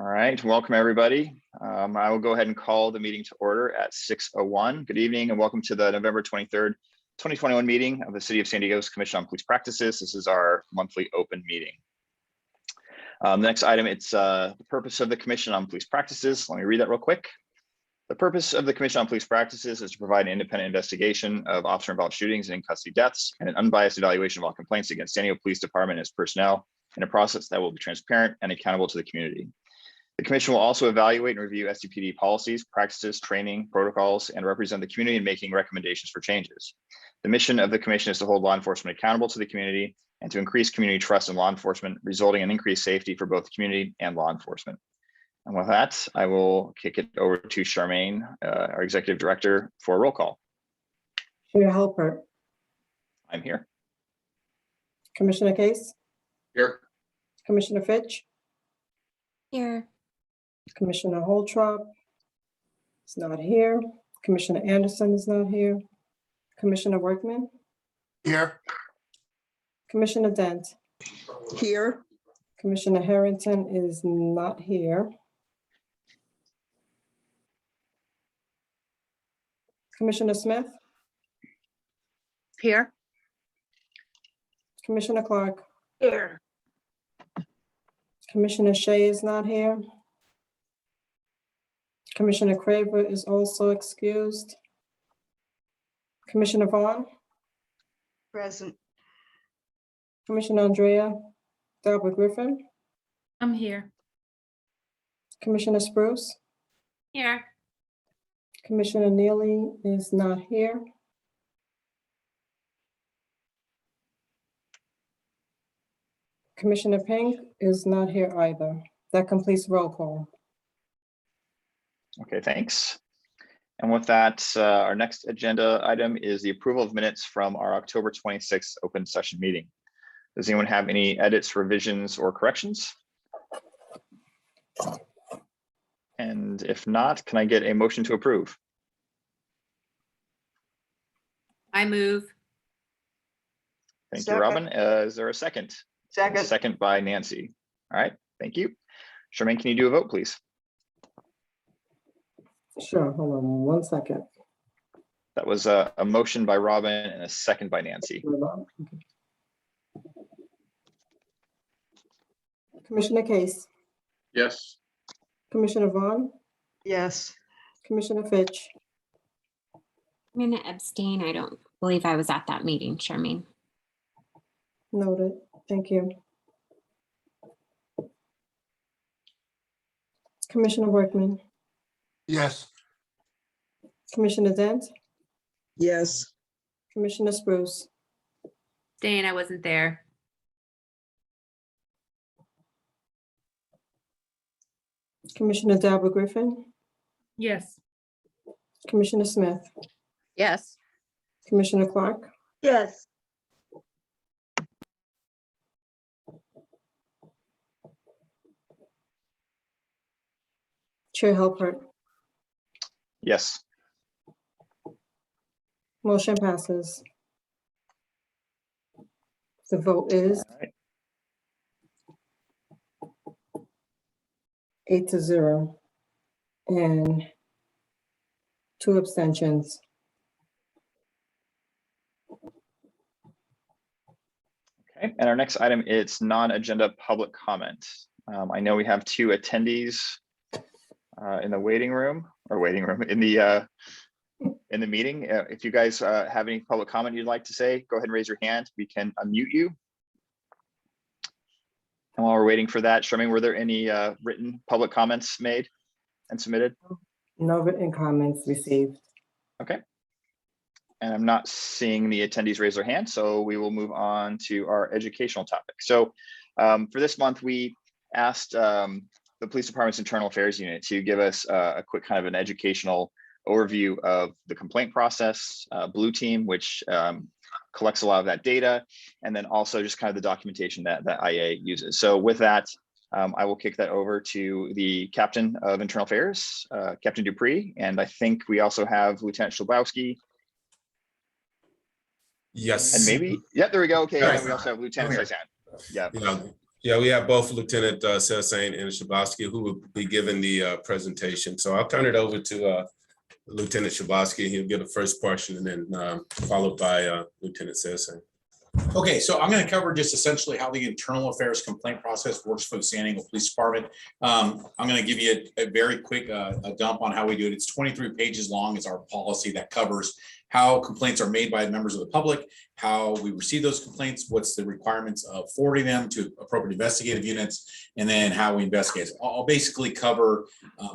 All right, welcome everybody. I will go ahead and call the meeting to order at 6:01. Good evening and welcome to the November 23rd, 2021 meeting of the City of San Diego's Commission on Police Practices. This is our monthly open meeting. The next item, it's the purpose of the Commission on Police Practices. Let me read that real quick. The purpose of the Commission on Police Practices is to provide an independent investigation of officer-involved shootings and in-custody deaths and an unbiased evaluation of all complaints against San Diego Police Department and its personnel in a process that will be transparent and accountable to the community. The Commission will also evaluate and review SDPD policies, practices, training, protocols, and represent the community in making recommendations for changes. The mission of the Commission is to hold law enforcement accountable to the community and to increase community trust in law enforcement, resulting in increased safety for both the community and law enforcement. And with that, I will kick it over to Charmaine, our Executive Director, for a roll call. Chair Halpert. I'm here. Commissioner Case. Here. Commissioner Fitch. Here. Commissioner Holtrop is not here. Commissioner Anderson is not here. Commissioner Workman. Here. Commissioner Dent. Here. Commissioner Harrington is not here. Commissioner Smith. Here. Commissioner Clark. Here. Commissioner Shea is not here. Commissioner Craver is also excused. Commissioner Vaughn. Present. Commissioner Andrea Delbert Griffin. I'm here. Commissioner Spruce. Here. Commissioner Neely is not here. Commissioner Pink is not here either. That completes roll call. Okay, thanks. And with that, our next agenda item is the approval of minutes from our October 26th open session meeting. Does anyone have any edits, revisions, or corrections? And if not, can I get a motion to approve? I move. Thank you, Robin. Is there a second? Second. Second by Nancy. All right, thank you. Charmaine, can you do a vote, please? Sure, hold on 1 second. That was a motion by Robin and a second by Nancy. Commissioner Case. Yes. Commissioner Vaughn. Yes. Commissioner Fitch. I'm going to abstain. I don't believe I was at that meeting, Charmaine. Noted. Thank you. Commissioner Workman. Yes. Commissioner Dent. Yes. Commissioner Spruce. Abstain. I wasn't there. Commissioner Delbert Griffin. Yes. Commissioner Smith. Yes. Commissioner Clark. Yes. Chair Halpert. Yes. Motion passes. The vote is All right. 8-0 and 2 abstentions. Okay, and our next item is non-agenda public comment. I know we have 2 attendees in the waiting room in the meeting. If you guys have any public comment you'd like to say, go ahead and raise your hand. We can unmute you. And while we're waiting for that, Charmaine, were there any written public comments made and submitted? No written comments received. Okay. And I'm not seeing the attendees raise their hand, so we will move on to our educational topic. So for this month, we asked the Police Department's Internal Affairs Unit to give us a quick kind of an educational overview of the complaint process, Blue Team, which collects a lot of that data, and then also just kind of the documentation that IA uses. So with that, I will kick that over to the Captain of Internal Affairs, Captain Dupree, and I think we also have Lieutenant Schlabowski. Yes. And maybe, yeah, there we go. Okay, Yes. and we also have Lieutenant Saizan. Yeah. Yeah, we have both Lieutenant Sesane and Shabosky who will be giving the presentation. So I'll turn it over to Lieutenant Shabosky. He'll give the first portion and then followed by Lieutenant Sesane. Okay, so I'm going to cover just essentially how the internal affairs complaint process works for the San Diego Police Department. I'm going to give you a very quick a dump on how we do it. It's 23 pages long. It's our policy that covers how complaints are made by members of the public, how we receive those complaints, what's the requirements of forwarding them to appropriate investigative units, and then how we investigate. So I'll basically cover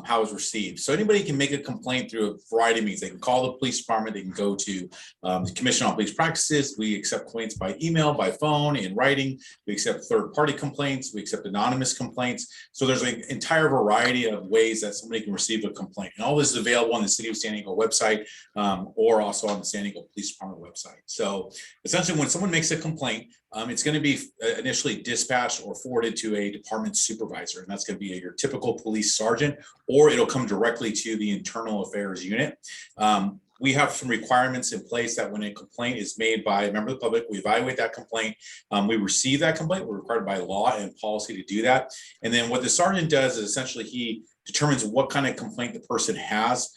how it's received. So anybody can make a complaint through a variety of means. They can call the police department, they can go to the Commission on Police Practices. We accept complaints by email, by phone, in writing. We accept third-party complaints. We accept anonymous complaints. So there's an entire variety of ways that somebody can receive a complaint. And all this is available on the City of San Diego website or also on the San Diego Police Department website. So essentially, when someone makes a complaint, it's going to be initially dispatched or forwarded to a department supervisor, and that's going to be your typical police sergeant, or it'll come directly to the internal affairs unit. We have some requirements in place that when a complaint is made by a member of the public, we evaluate that complaint. We receive that complaint. We're required by law and policy to do that. And then what the sergeant does is essentially he determines what kind of complaint the person has,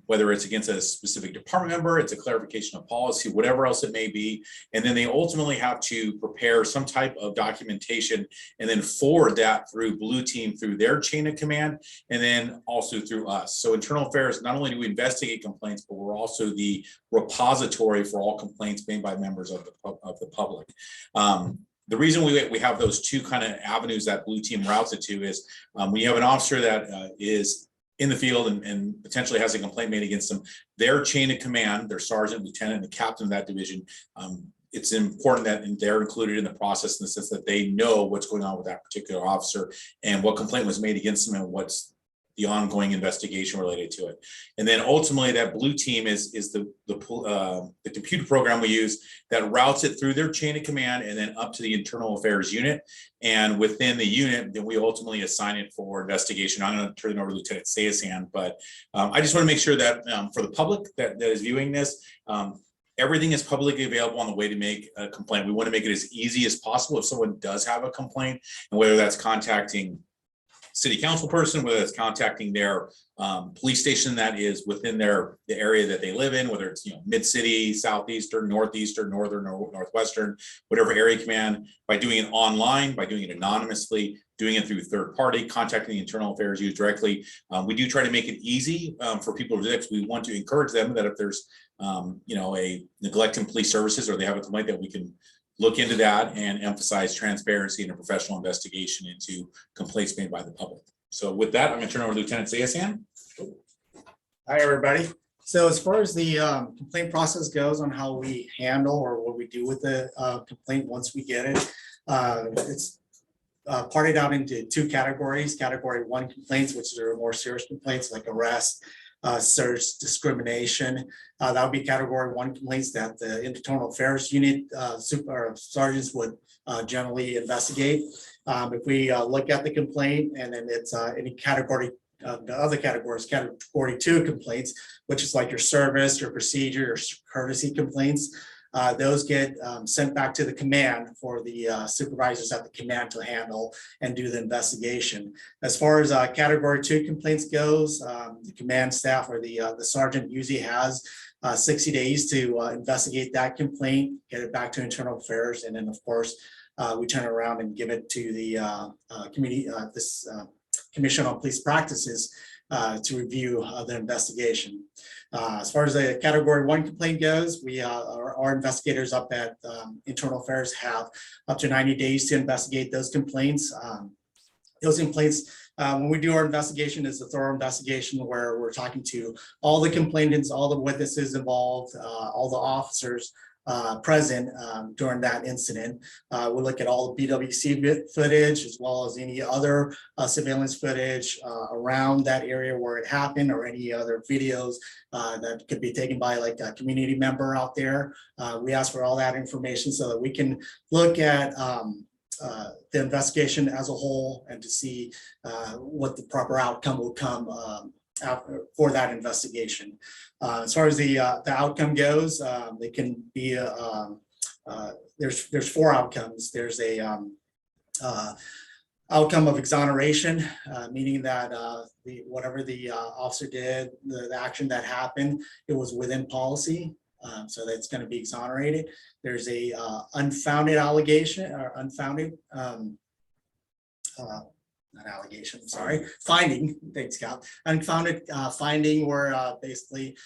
whether it's against a specific department member, it's a clarification of policy, whatever else it may be. And then they ultimately have to prepare some type of documentation and then forward that through Blue Team, through their chain of command, and then also through us. So internal affairs, not only do we investigate complaints, but we're also the repository for all complaints made by members of the public. The reason we have those two kind of avenues that Blue Team routes it to is when you have an officer that is in the field and potentially has a complaint made against them, their chain of command, their sergeant, lieutenant, and the captain of that division, it's important that they're included in the process in the sense that they know what's going on with that particular officer and what complaint was made against them and what's the ongoing investigation related to it. And then ultimately that Blue Team is the computer program we use that routes it through their chain of command and then up to the internal affairs unit. And within the unit, then we ultimately assign it for investigation. I'm going to turn it over to Lieutenant Sayasan, but I just want to make sure that for the public that is viewing this, everything is publicly available on the way to make a complaint. We want to make it as easy as possible if someone does have a complaint, and whether that's contacting city council person, whether it's contacting their police station that is within the area that they live in, whether it's mid-city, southeastern, northeastern, northern, or northwestern, whatever area command, by doing it online, by doing it anonymously, doing it through third party, contacting the internal affairs unit directly. We do try to make it easy for people to do it. We want to encourage them that if there's a neglect in police services or they have a complaint, that we can look into that and emphasize transparency and a professional investigation into complaints made by the public. So with that, I'm going to turn over to Lieutenant Sayasan. Hi, everybody. So as far as the complaint process goes on how we handle or what we do with the complaint once we get it, it's parted out into two categories. Category 1 complaints, which are more serious complaints like arrest, search, discrimination. That would be category 1 complaints that the internal affairs unit sergeants would generally investigate. If we look at the complaint and then it's any category, the other categories, category 2 complaints, which is like your service, your procedure, your courtesy complaints. Those get sent back to the command for the supervisors at the command to handle and do the investigation. As far as category 2 complaints goes, the command staff or the sergeant usually has 60 days to investigate that complaint, get it back to internal affairs, and then of course we turn around and give it to the Commission on Police Practices to review the investigation. As far as the category 1 complaint goes, we our investigators up at Internal Affairs have up to 90 days to investigate those complaints. When we do our investigation, it's a thorough investigation where we're talking to all the complainants, all the witnesses involved, all the officers present during that incident. We'll look at all the BWC footage as well as any other surveillance footage around that area where it happened, or any other videos that could be taken by like a community member out there. We ask for all that information so that we can look at the investigation as a whole and to see what the proper outcome will come for that investigation. As far as the outcome goes, they can be there's 4 outcomes. There's a outcome of exoneration, meaning that whatever the officer did, the action that happened, it was within policy. So that's going to be exonerated. There's a unfounded allegation or unfounded not allegation, sorry, finding, thanks, Cal, unfounded finding where basically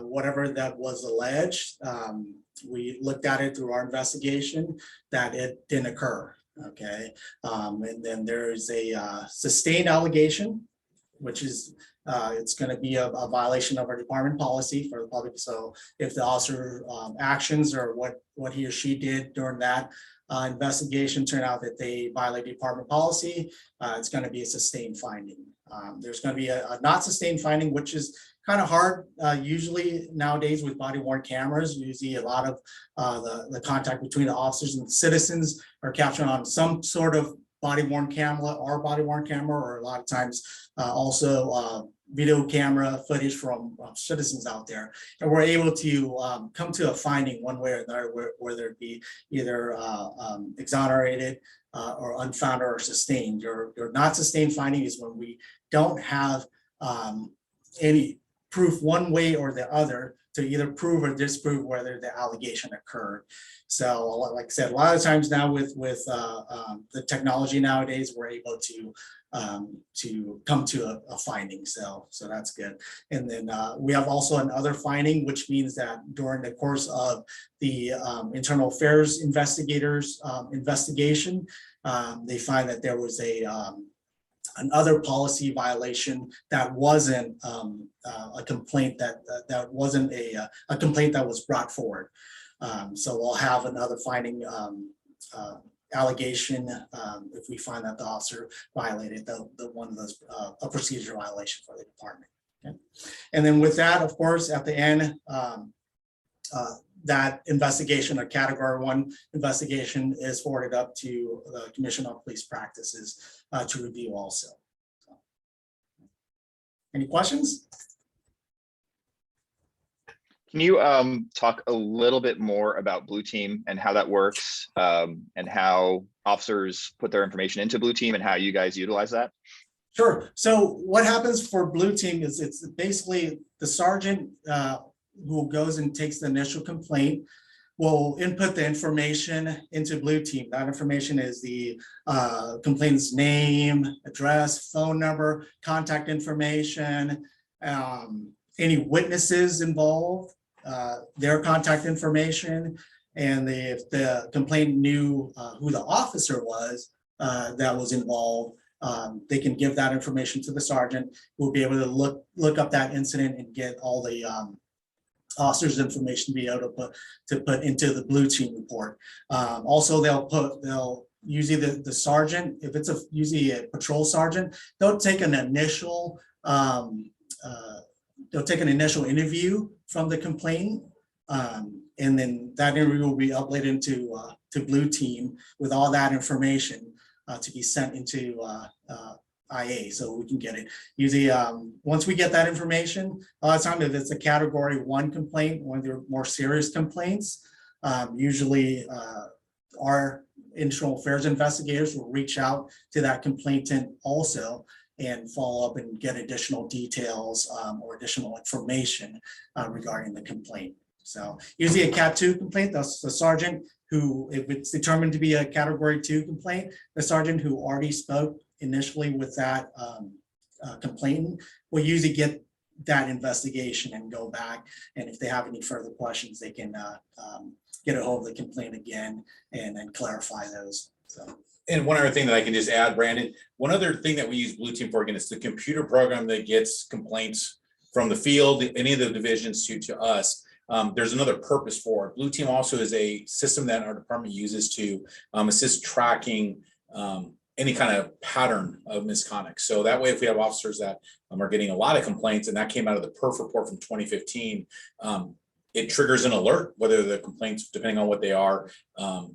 whatever that was alleged, we looked at it through our investigation that it didn't occur, okay? And then there's a sustained allegation, which is it's going to be a violation of our department policy for the public. So if the officer actions or what he or she did during that investigation turn out that they violate department policy, it's going to be a sustained finding. There's going to be a not sustained finding, which is kind of hard usually nowadays with body worn cameras. Usually a lot of the contact between the officers and the citizens are captured on some sort of body worn camera or or a lot of times also video camera footage from citizens out there. And we're able to come to a finding one way or another, whether it be either exonerated or unfounded or sustained. Your not sustained finding is when we don't have any proof one way or the other to either prove or disprove whether the allegation occurred. So like I said, a lot of times now with the technology nowadays, we're able to come to a finding. So that's good. And then we have also another finding, which means that during the course of the internal affairs investigators investigation, they find that there was another policy violation that wasn't a complaint that wasn't a complaint that was brought forward. So we'll have another finding allegation if we find that the officer violated the one of those a procedure violation for the department. Okay? And then with that, of course, at the end, that investigation, a category 1 investigation, is forwarded up to the Commission on Police Practices to review also. So, any questions? Can you talk a little bit more about Blue Team and how that works, and how officers put their information into Blue Team and how you guys utilize that? Sure. So what happens for Blue Team is it's basically the sergeant who goes and takes the initial complaint will input the information into Blue Team. That information is the complainant's name, address, phone number, contact information, any witnesses involved, their contact information, and if the complainant knew who the officer was that was involved, they can give that information to the sergeant. We'll be able to look up that incident and get all the officer's information to be able to put into the Blue Team report. Also, they'll usually the sergeant, if it's usually a patrol sergeant, they'll take an initial interview from the complainant, and then that interview will be uploaded into to Blue Team with all that information to be sent into IA, so we can get it. Usually, once we get that information, a lot of times if it's a category 1 complaint, one of the more serious complaints, usually our internal affairs investigators will reach out to that complainant also and follow up and get additional details or additional information regarding the complaint. So usually a Cat 2 complaint, that's the sergeant who, if it's determined to be a category 2 complaint, the sergeant who already spoke initially with that complainant will usually get that investigation and go back. And if they have any further questions, they can get a hold of the complaint again and then clarify those. So. And one other thing that I can just add, Brandon, one other thing that we use Blue Team for, again, it's the computer program that gets complaints from the field, any of the divisions to us. There's another purpose for it. Blue Team also is a system that our department uses to assist tracking any kind of pattern of misconduct. So that way, if we have officers that are getting a lot of complaints, and that came out of the PERF report from 2015, it triggers an alert, whether the complaints, depending on what they are,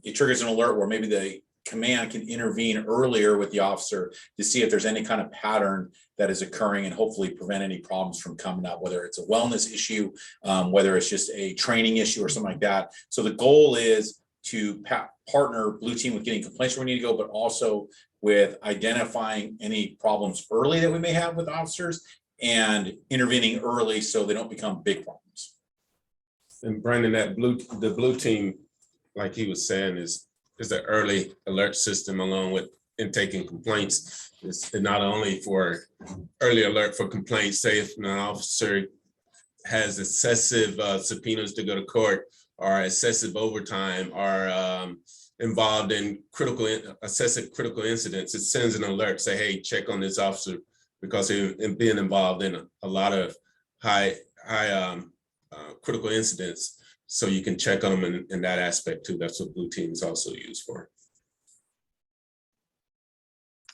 it triggers an alert where maybe the command can intervene earlier with the officer to see if there's any kind of pattern that is occurring and hopefully prevent any problems from coming up, whether it's a wellness issue, whether it's just a training issue or something like that. So the goal is to partner Blue Team with getting complaints where we need to go, but also with identifying any problems early that we may have with officers and intervening early so they don't become big problems. And Brandon, the blue team, like he was saying, is an early alert system along with intaking complaints. It's not only for early alert for complaints, say if an officer has excessive subpoenas to go to court or excessive overtime or involved in excessive critical incidents, it sends an alert, say, hey, check on this officer because they're being involved in a lot of high critical incidents. So you can check on them in that aspect too. That's what Blue Team is also used for.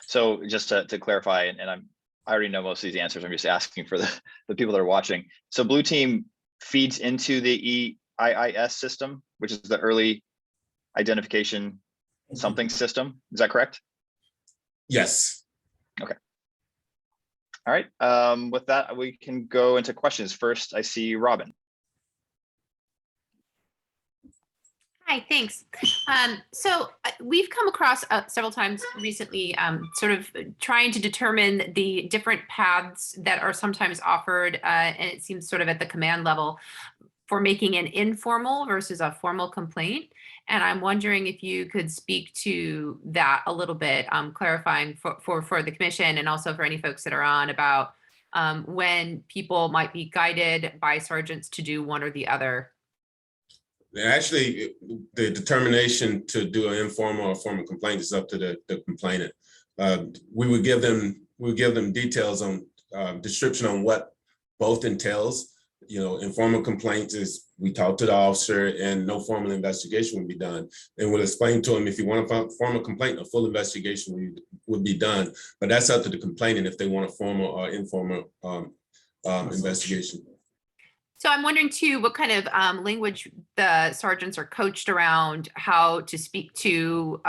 So just to clarify, and I already know most of these answers. I'm just asking for the people that are watching. So Blue Team feeds into the EIIS system, which is the early identification something system. Is that correct? Yes. Okay. All right. With that, we can go into questions. First, I see Robin. Hi, thanks. So we've come across several times recently, sort of trying to determine the different paths that are sometimes offered, and it seems sort of at the command level for making an informal versus a formal complaint. And I'm wondering if you could speak to that a little bit, clarifying for the commission and also for any folks that are on about when people might be guided by sergeants to do one or the other. Actually, the determination to do an informal or formal complaint is up to the complainant. We would give them details on description on what both entails. You know, informal complaints is we talk to the officer and no formal investigation would be done. And we'll explain to them if you want a formal complaint, a full investigation would be done. But that's up to the complainant if they want a formal or informal investigation. So I'm wondering too, what kind of language the sergeants are coached around how to speak to,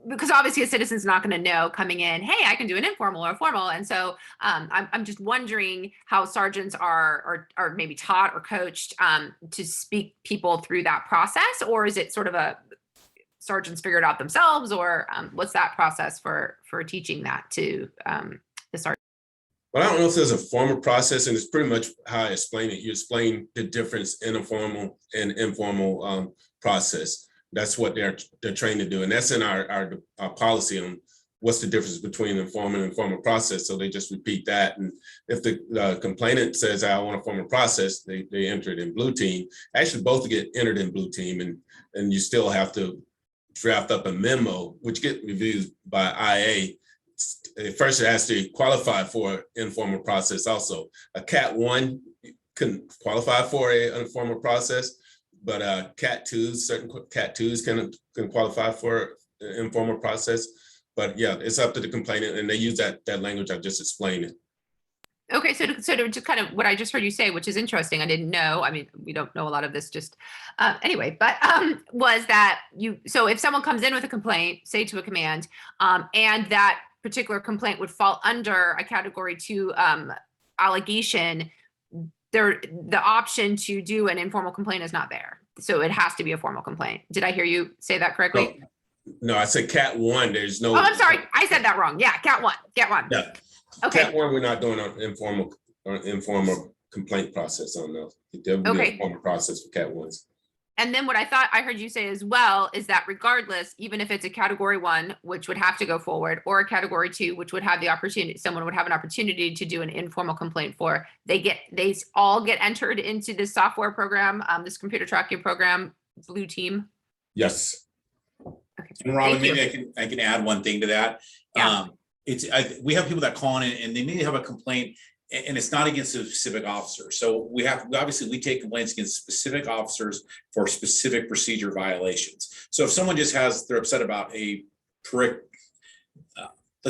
because obviously a citizen's not going to know coming in, hey, I can do an informal or formal. And so I'm just wondering how sergeants are maybe taught or coached to speak people through that process, or is it sort of a sergeants figure it out themselves, or what's that process for teaching that to the sergeant? Well, I don't know if there's a formal process, and it's pretty much how I explain it. You explain the difference in a formal and informal process. That's what they're trained to do, and that's in our policy on what's the difference between informal and formal process. So they just repeat that, and if the complainant says I want a formal process, they enter it in Blue Team. Actually, both get entered in Blue Team, and you still have to draft up a memo, which get reviewed by IA. First, it has to qualify for informal process. Also, a Cat 1 can qualify for an informal process, but Cat 2s, certain Cat 2s can qualify for an informal process. But yeah, it's up to the complainant, and they use that language I just explained. Okay, so to just kind of what I just heard you say, which is interesting, I didn't know. I mean, we don't know a lot of this just anyway, but was that so if someone comes in with a complaint, say to a command, and that particular complaint would fall under a Category 2 allegation, the option to do an informal complaint is not there. So it has to be a formal complaint. Did I hear you say that correctly? No, I said Cat 1. There's no. Oh, I'm sorry. I said that wrong. Yeah, Cat 1. Yeah. Okay. Cat 1, we're not doing an informal complaint process on those. There will be a formal process for Cat 1s. And then what I thought I heard you say as well is that regardless, even if it's a Category 1, which would have to go forward, or a Category 2, which would have the opportunity, someone would have an opportunity to do an informal complaint for, they all get entered into this software program, this computer tracking program, Blue Team. Yes. Okay. And Robin, maybe I can add one thing to that. Yeah. We have people that call in and they may have a complaint, and it's not against a specific officer. So we take complaints against specific officers for specific procedure violations. So if someone just they're upset about let's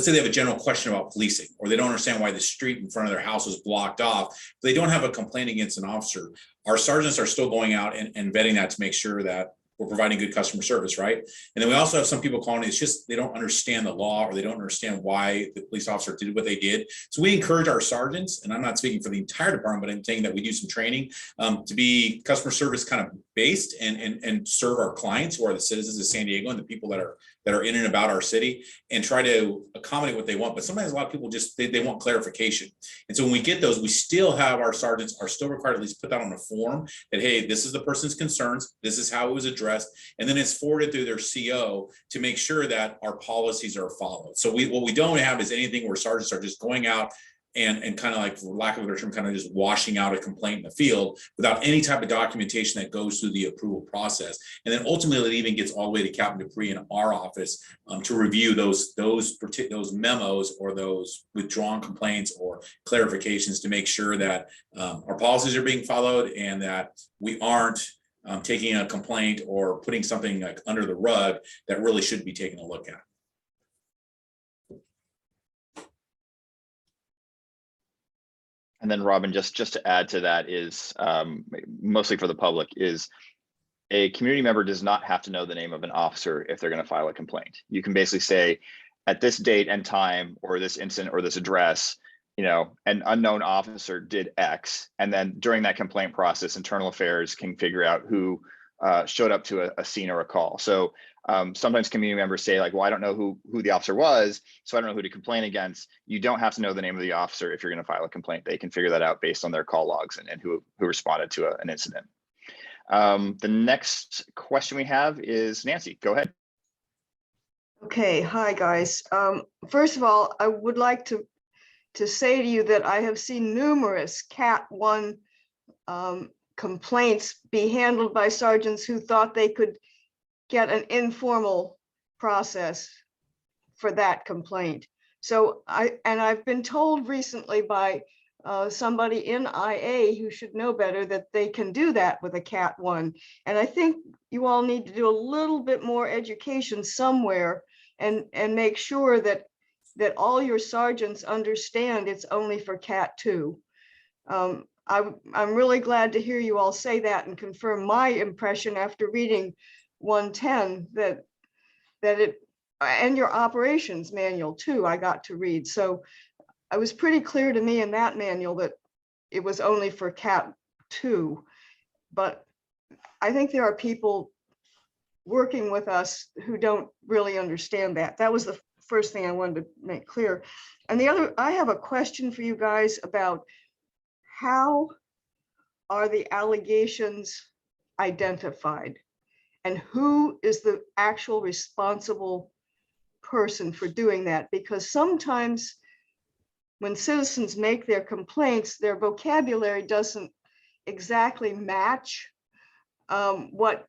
say they have a general question about policing, or they don't understand why the street in front of their house was blocked off, they don't have a complaint against an officer. Our sergeants are still going out and vetting that to make sure that we're providing good customer service, right? And then we also have some people calling, it's just they don't understand the law, or they don't understand why the police officer did what they did. So we encourage our sergeants, and I'm not speaking for the entire department, but I'm saying that we do some training to be customer service kind of based and serve our clients who are the citizens of San Diego and the people that are in and about our city, and try to accommodate what they want. But sometimes a lot of people just they want clarification. And so when we get those, we still have our sergeants are still required to at least put that on a form that, hey, this is the person's concerns, this is how it was addressed, and then it's forwarded through their CO to make sure that our policies are followed. So what we don't have is anything where sergeants are just going out and kind of like, for lack of a better term, kind of just washing out a complaint in the field without any type of documentation that goes through the approval process. And then ultimately it even gets all the way to Captain Dupree in our office to review those memos or those withdrawn complaints or clarifications to make sure that our policies are being followed and that we aren't taking a complaint or putting something like under the rug that really should be taken a look at. And then Robin, just to add to that is mostly for the public, is a community member does not have to know the name of an officer if they're going to file a complaint. You can basically say at this date and time, or this incident or this address, you know, an unknown officer did X, and then during that complaint process, internal affairs can figure out who showed up to a scene or a call. So sometimes community members say like, well, I don't know who the officer was, so I don't know who to complain against. You don't have to know the name of the officer if you're going to file a complaint. They can figure that out based on their call logs and who responded to an incident. The next question we have is Nancy, go ahead. Okay, hi, guys. First of all, I would like to say to you that I have seen numerous Cat 1 complaints be handled by sergeants who thought they could get an informal process for that complaint. So I've been told recently by somebody in IA who should know better that they can do that with a Cat 1. And I think you all need to do a little bit more education somewhere and make sure that all your sergeants understand it's only for Cat 2. I'm really glad to hear you all say that and confirm my impression after reading 110 that it, and your operations manual too, I got to read. So it was pretty clear to me in that manual that it was only for Cat 2. But I think there are people working with us who don't really understand that. That was the first thing I wanted to make clear. And the other, I have a question for you guys about how are the allegations identified and who is the actual responsible person for doing that? Because sometimes when citizens make their complaints, their vocabulary doesn't exactly match what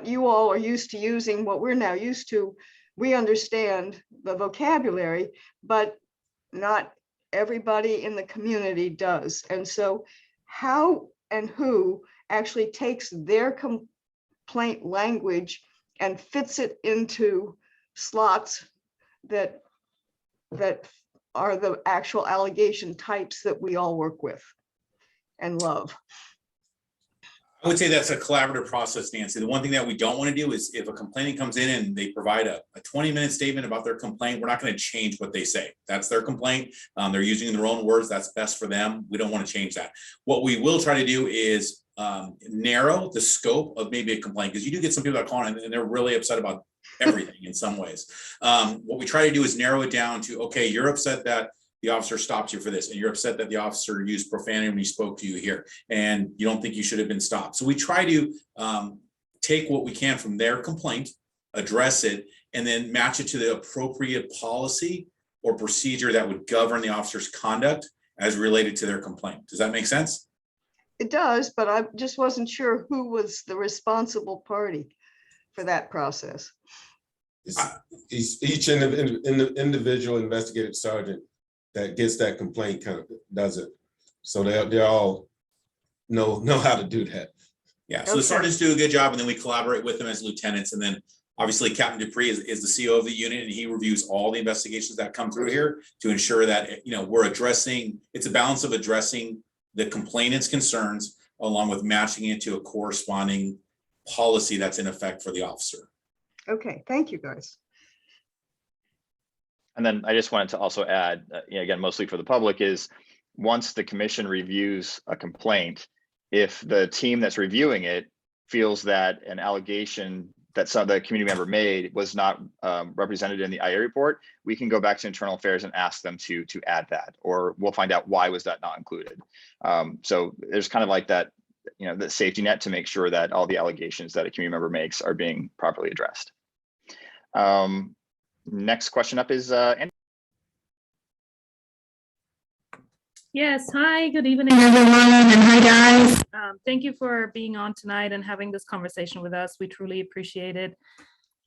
you all are used to using, what we're now used to. We understand the vocabulary, but not everybody in the community does. And so how and who actually takes their complaint language and fits it into slots that are the actual allegation types that we all work with and love? I would say that's a collaborative process, Nancy. The one thing that we don't want to do is if a complainant comes in and they provide a 20-minute statement about their complaint, we're not going to change what they say. That's their complaint. They're using their own words. That's best for them. We don't want to change that. What we will try to do is narrow the scope of maybe a complaint, because you do get some people that call in and they're really upset about everything in some ways. What we try to do is narrow it down to, okay, you're upset that the officer stopped you for this, and you're upset that the officer used profanity when he spoke to you here, and you don't think you should have been stopped. So we try to take what we can from their complaint, address it, and then match it to the appropriate policy or procedure that would govern the officer's conduct as related to their complaint. Does that make sense? It does, but I just wasn't sure who was the responsible party for that process. Each individual investigative sergeant that gets that complaint kind of does it. So they all know how to do that. Yeah, so the sergeants do a good job, and then we collaborate with them as lieutenants. And then obviously Captain Dupree is the CO of the unit, and he reviews all the investigations that come through here to ensure that, you know, we're addressing, it's a balance of addressing the complainant's concerns along with matching it to a corresponding policy that's in effect for the officer. Okay, thank you, guys. And then I just wanted to also add, again, mostly for the public, is once the commission reviews a complaint, if the team that's reviewing it feels that an allegation that the community member made was not represented in the IA report, we can go back to internal affairs and ask them to add that, or we'll find out why was that not included. So there's kind of like that, the safety net to make sure that all the allegations that a community member makes are being properly addressed. Next question up is Andy. Yes, hi, good evening, everyone, and hi, guys. Thank you for being on tonight and having this conversation with us. We truly appreciate it.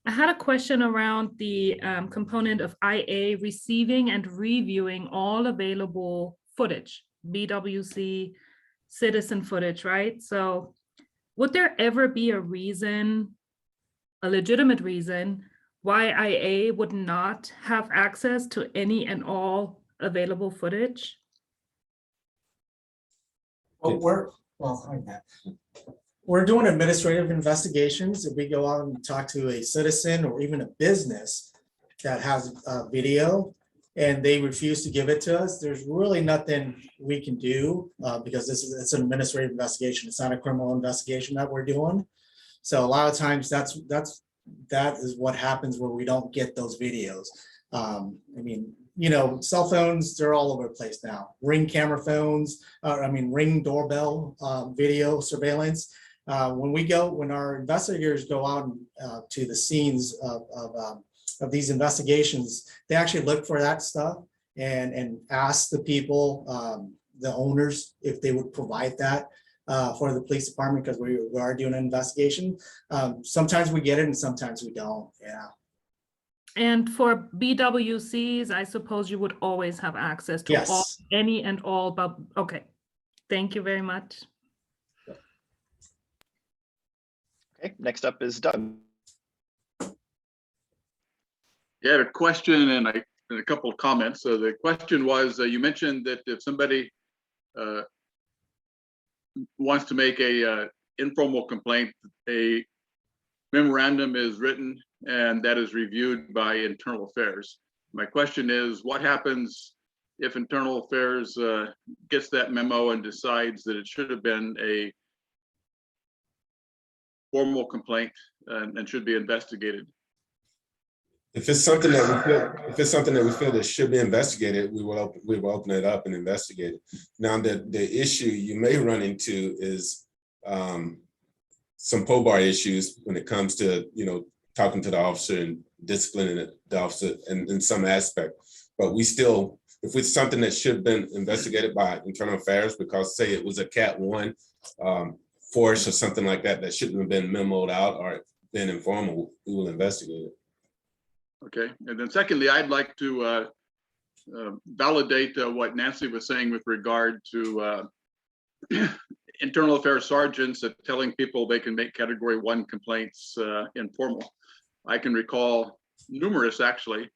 I had a question around the component of IA receiving and reviewing all available footage, BWC, citizen footage, right? So would there ever be a reason, a legitimate reason, why IA would not have access to any and all available footage? Well, we're doing administrative investigations. If we go out and talk to a citizen or even a business that has a video and they refuse to give it to us, there's really nothing we can do because it's an administrative investigation. It's not a criminal investigation that we're doing. So a lot of times that is what happens where we don't get those videos. Cell phones, they're all over the place now. Ring camera phones, Ring doorbell video surveillance. When our investigators go out to the scenes of these investigations, they actually look for that stuff and ask the people, the owners, if they would provide that for the police department, because we are doing an investigation. Sometimes we get it and sometimes we don't. Yeah. And for BWCs, I suppose you would always have access to any and all, but okay. Thank you very much. Okay, next up is Doug. Yeah, a question and a couple of comments. So the question was, you mentioned that if somebody wants to make a informal complaint, a memorandum is written and that is reviewed by internal affairs. My question is, what happens if internal affairs gets that memo and decides that it should have been a formal complaint and should be investigated? If it's something that we feel that should be investigated, we will open it up and investigate it. Now, the issue you may run into is some POBAR issues when it comes to talking to the officer and disciplining the officer in some aspect. But we still, if it's something that should have been investigated by internal affairs, because say it was a Cat 1 force or something like that that shouldn't have been memoed out or been informal, we will investigate it. Okay, and then secondly, I'd like to validate what Nancy was saying with regard to internal affairs sergeants telling people they can make Category 1 complaints informal. I can recall numerous, actually,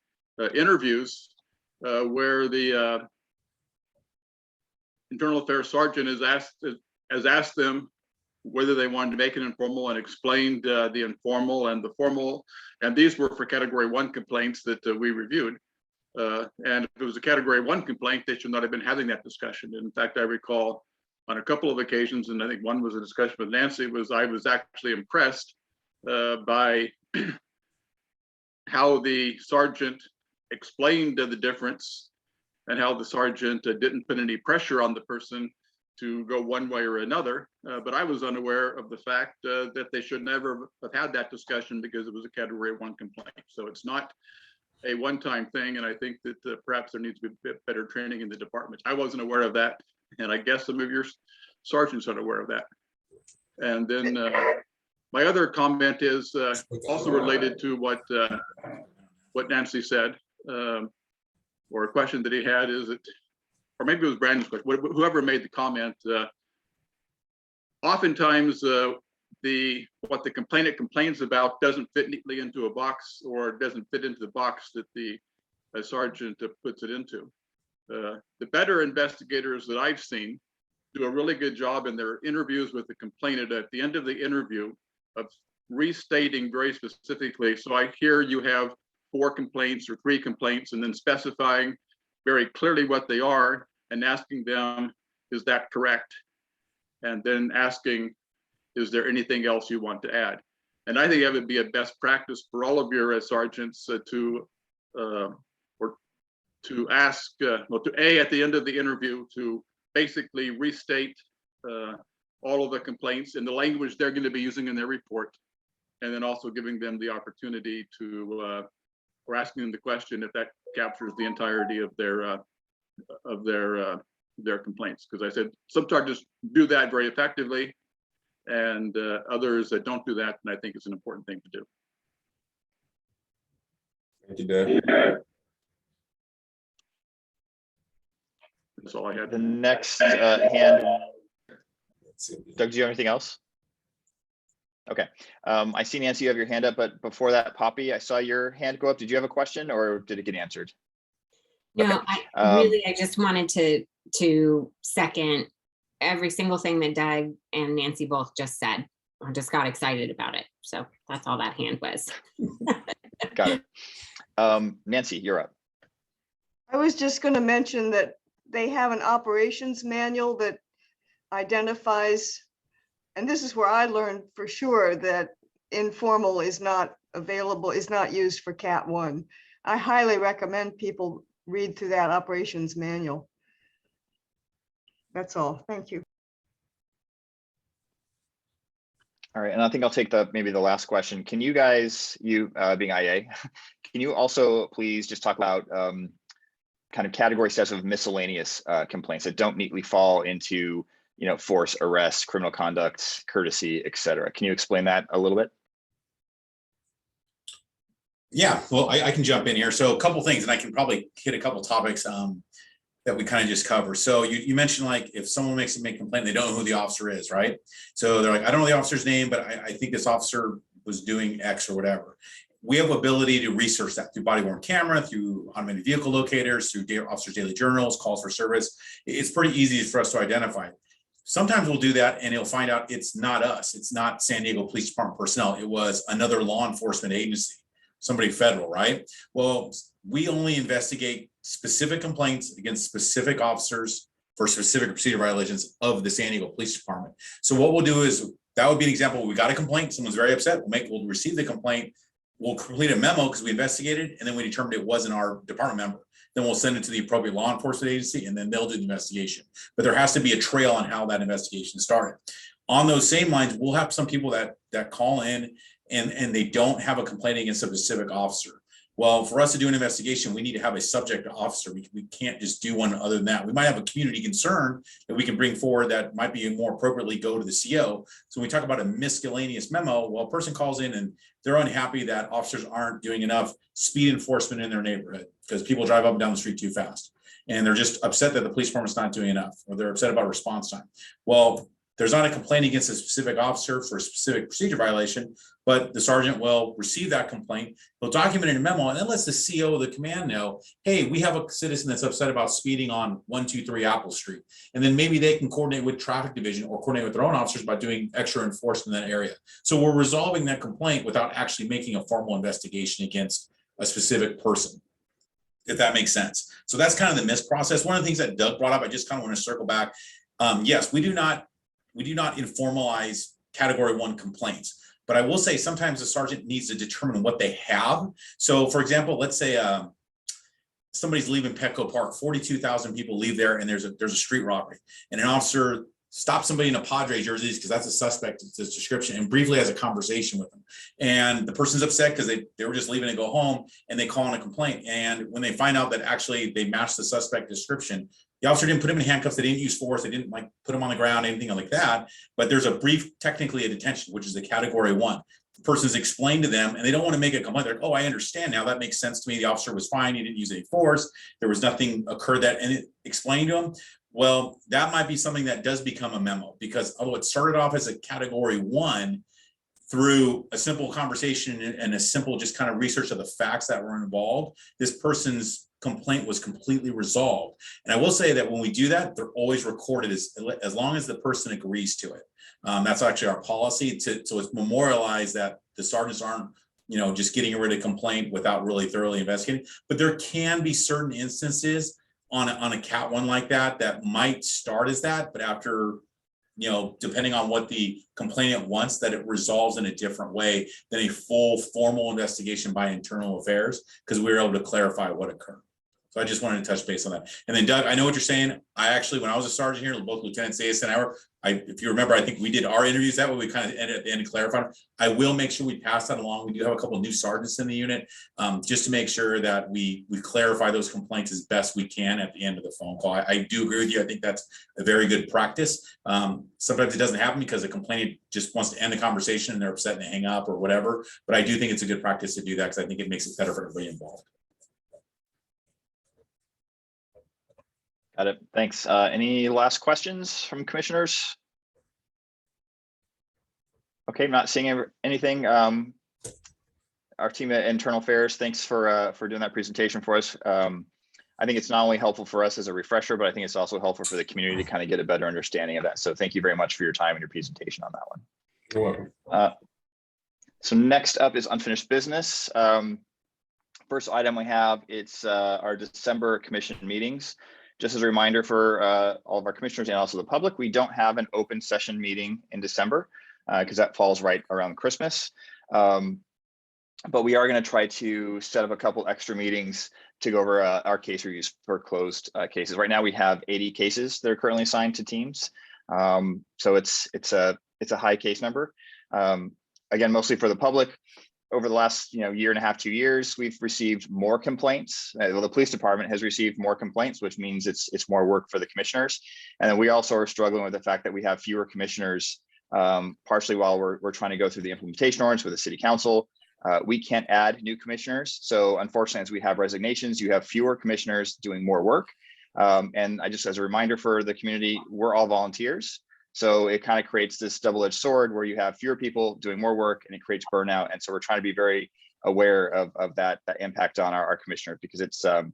interviews where the internal affairs sergeant has asked them whether they wanted to make it informal and explained the informal and the formal, and these were for Category 1 complaints that we reviewed. And if it was a Category 1 complaint, they should not have been having that discussion. In fact, I recall on a couple of occasions, and I think one was a discussion with Nancy, I was actually impressed by how the sergeant explained the difference and how the sergeant didn't put any pressure on the person to go one way or another. But I was unaware of the fact that they should never have had that discussion because it was a Category 1 complaint. So it's not a one-time thing. And I think that perhaps there needs to be a bit better training in the department. I wasn't aware of that. And I guess some of your sergeants aren't aware of that. And then my other comment is also related to what Nancy said, or a question that he had is that, or maybe it was Brandon's question, whoever made the comment, oftentimes what the complainant complains about doesn't fit neatly into a box or doesn't fit into the box that the sergeant puts it into. The better investigators that I've seen do a really good job in their interviews with the complainant at the end of the interview of restating very specifically. So I hear you have 4 complaints or 3 complaints, and then specifying very clearly what they are and asking them, is that correct? And then asking, is there anything else you want to add? And I think that would be a best practice for all of your sergeants to ask, well, to at the end of the interview, to basically restate all of the complaints in the language they're going to be using in their report, and then also giving them the opportunity to, or asking them the question if that captures the entirety of their complaints. Because I said some sergeants do that very effectively, and others that don't do that, and I think it's an important thing to do. Thank you, Doug. That's all I had. The next hand, Doug, do you have anything else? Okay, I see Nancy, you have your hand up, but before that, Poppy, I saw your hand go up. Did you have a question or did it get answered? No, I just wanted to second every single thing that Doug and Nancy both just said. I just got excited about it. So that's all that hand was. Got it. Nancy, you're up. I was just going to mention that they have an operations manual that identifies, and this is where I learned for sure that informal is not available, is not used for Cat 1. I highly recommend people read through that operations manual. That's all. Thank you. All right, and I think I'll take maybe the last question. Can you guys, being IA, can you also please just talk about kind of category sets of miscellaneous complaints that don't neatly fall into, force, arrest, criminal conduct, courtesy, et cetera? Can you explain that a little bit? Yeah, well, I can jump in here. So a couple things, and I can probably hit a couple topics that we kind of just covered. So you mentioned, like, if someone makes a complaint, they don't know who the officer is, right? So they're like, I don't know the officer's name, but I think this officer was doing X or whatever. We have ability to research that through body worn camera, through automated vehicle locators, through officers' daily journals, calls for service. It's pretty easy for us to identify. Sometimes we'll do that and it'll find out it's not us. It's not San Diego Police Department personnel. It was another law enforcement agency, somebody federal, right? Well, we only investigate specific complaints against specific officers for specific procedure violations of the San Diego Police Department. So what we'll do is, that would be an example. We got a complaint, someone's very upset, we'll receive the complaint, we'll complete a memo because we investigated, and then we determined it wasn't our department member. Then we'll send it to the appropriate law enforcement agency, and then they'll do the investigation. But there has to be a trail on how that investigation started. On those same lines, we'll have some people that call in and they don't have a complaint against a specific officer. Well, for us to do an investigation, we need to have a subject officer. We can't just do one other than that. We might have a community concern that we can bring forward that might be more appropriately go to the CO. So when we talk about a miscellaneous memo, well, a person calls in and they're unhappy that officers aren't doing enough speed enforcement in their neighborhood because people drive up and down the street too fast. And they're just upset that the police department's not doing enough, or they're upset about response time. Well, there's not a complaint against a specific officer for a specific procedure violation, but the sergeant will receive that complaint. He'll document it in a memo, and then lets the CO of the command know, hey, we have a citizen that's upset about speeding on 123 Apple Street. And then maybe they can coordinate with traffic division or coordinate with their own officers by doing extra enforcement in that area. So we're resolving that complaint without actually making a formal investigation against a specific person, if that makes sense. So that's kind of the MISS process. One of the things that Doug brought up, I just kind of want to circle back. Yes, we do not informalize Category 1 complaints, but I will say sometimes the sergeant needs to determine what they have. So for example, let's say somebody's leaving Petco Park, 42,000 people leave there, and there's a street robbery, and an officer stops somebody in a Padre jersey because that's a suspect, it's his description, and briefly has a conversation with them. And the person's upset because they were just leaving to go home, and they call in a complaint. And when they find out that actually they match the suspect description, the officer didn't put him in handcuffs, they didn't use force, they didn't like put him on the ground, anything like that. But there's a brief, technically a detention, which is the Category 1. The person's explained to them and they don't want to make a complaint. They're like, oh, I understand now, that makes sense to me. The officer was fine, he didn't use any force, there was nothing occurred that, and it explained to them. Well, that might be something that does become a memo, because although it started off as a Category 1 through a simple conversation and a simple just kind of research of the facts that were involved, this person's complaint was completely resolved. And I will say that when we do that, they're always recorded as long as the person agrees to it. That's actually our policy so it's memorialized that the sergeants aren't, just getting rid of a complaint without really thoroughly investigating. But there can be certain instances on a Cat 1 like that might start as that, but after depending on what the complainant wants, that it resolves in a different way than a full formal investigation by internal affairs, because we were able to clarify what occurred. So I just wanted to touch base on that. And then Doug, I know what you're saying. I actually, when I was a sergeant here, both Lieutenant Zayas and if you remember, I think we did our interviews that way. We kind of ended at the end and clarified. I will make sure we pass that along. We do have a couple of new sergeants in the unit, just to make sure that we clarify those complaints as best we can at the end of the phone call. I do agree with you. I think that's a very good practice. Sometimes it doesn't happen because the complainant just wants to end the conversation and they're upset and they hang up or whatever. But I do think it's a good practice to do that because I think it makes it better for everybody involved. Got it. Thanks. Any last questions from commissioners? Okay, I'm not seeing anything. Our team at Internal Affairs, thanks for doing that presentation for us. I think it's not only helpful for us as a refresher, but I think it's also helpful for the community to kind of get a better understanding of that. So thank you very much for your time and your presentation on that one. You're welcome. So next up is unfinished business. First item we have, it's our December commission meetings. Just as a reminder for all of our commissioners and also the public, we don't have an open session meeting in December because that falls right around Christmas. But we are going to try to set up a couple extra meetings to go over our case reviews for closed cases. Right now we have 80 cases that are currently assigned to teams. So it's a high case number. Again, mostly for the public. Over the last year and a half, 2 years, we've received more complaints. Well, the police department has received more complaints, which means it's more work for the commissioners. And then we also are struggling with the fact that we have fewer commissioners, partially while we're trying to go through the implementation ordinance with the city council. We can't add new commissioners. So unfortunately, as we have resignations, you have fewer commissioners doing more work. And I just, as a reminder for the community, we're all volunteers. So it kind of creates this double-edged sword where you have fewer people doing more work and it creates burnout. And so we're trying to be very aware of that impact on our commissioners, because it's starting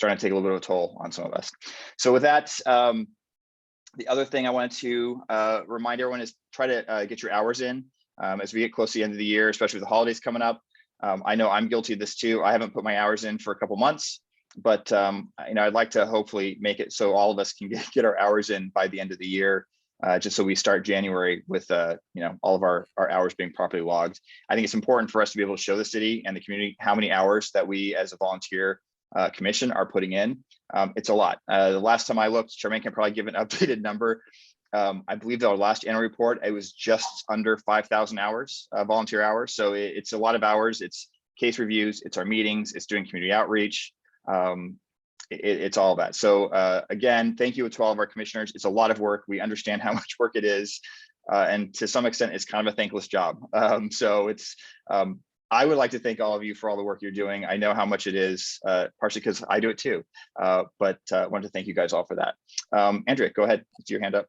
to take a little bit of a toll on some of us. So with that, the other thing I wanted to remind everyone is try to get your hours in as we get close to the end of the year, especially with the holidays coming up. I know I'm guilty of this too. I haven't put my hours in for a couple months, but I'd like to hopefully make it so all of us can get our hours in by the end of the year. Just so we start January with all of our hours being properly logged. I think it's important for us to be able to show the city and the community how many hours that we as a volunteer commission are putting in. It's a lot. The last time I looked, Charmaine can probably give an updated number. I believe our last annual report, it was just under 5,000 hours, volunteer hours. So it's a lot of hours. It's case reviews, it's our meetings, it's doing community outreach. It's all that. So again, thank you to all of our commissioners. It's a lot of work. We understand how much work it is. And to some extent, it's kind of a thankless job. So it's, I would like to thank all of you for all the work you're doing. I know how much it is, partially because I do it too. But I wanted to thank you guys all for that. Andrea, go ahead, put your hand up.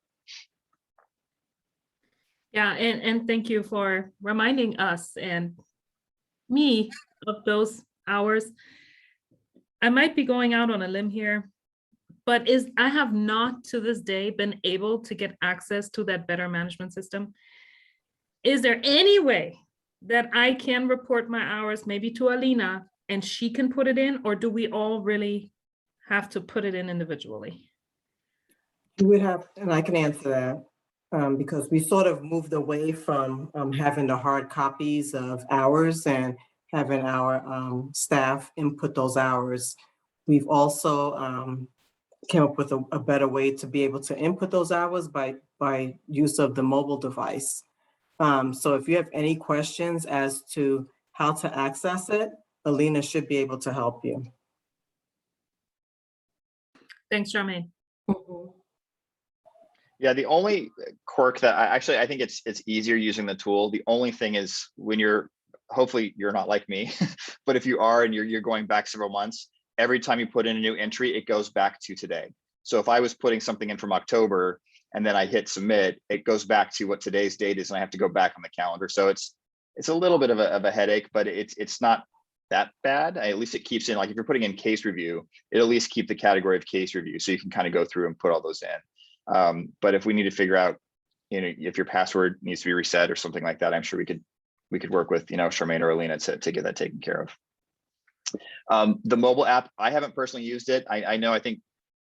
Yeah, and thank you for reminding us and me of those hours. I might be going out on a limb here, but I have not to this day been able to get access to that better management system. Is there any way that I can report my hours maybe to Alina and she can put it in, or do we all really have to put it in individually? You would have, and I can answer that, because we sort of moved away from having the hard copies of hours and having our staff input those hours. We've also came up with a better way to be able to input those hours by use of the mobile device. So if you have any questions as to how to access it, Alina should be able to help you. Thanks, Charmaine. Yeah, the only quirk that I think it's easier using the tool. The only thing is when hopefully you're not like me, but if you are and you're going back several months, every time you put in a new entry, it goes back to today. So if I was putting something in from October and then I hit submit, it goes back to what today's date is and I have to go back on the calendar. So it's a little bit of a headache, but it's not that bad. At least it keeps in, like if you're putting in case review, it'll at least keep the category of case review. So you can kind of go through and put all those in. But if we need to figure out, if your password needs to be reset or something like that, I'm sure we could work with, Charmaine or Alina to get that taken care of. The mobile app, I haven't personally used it. I know, I think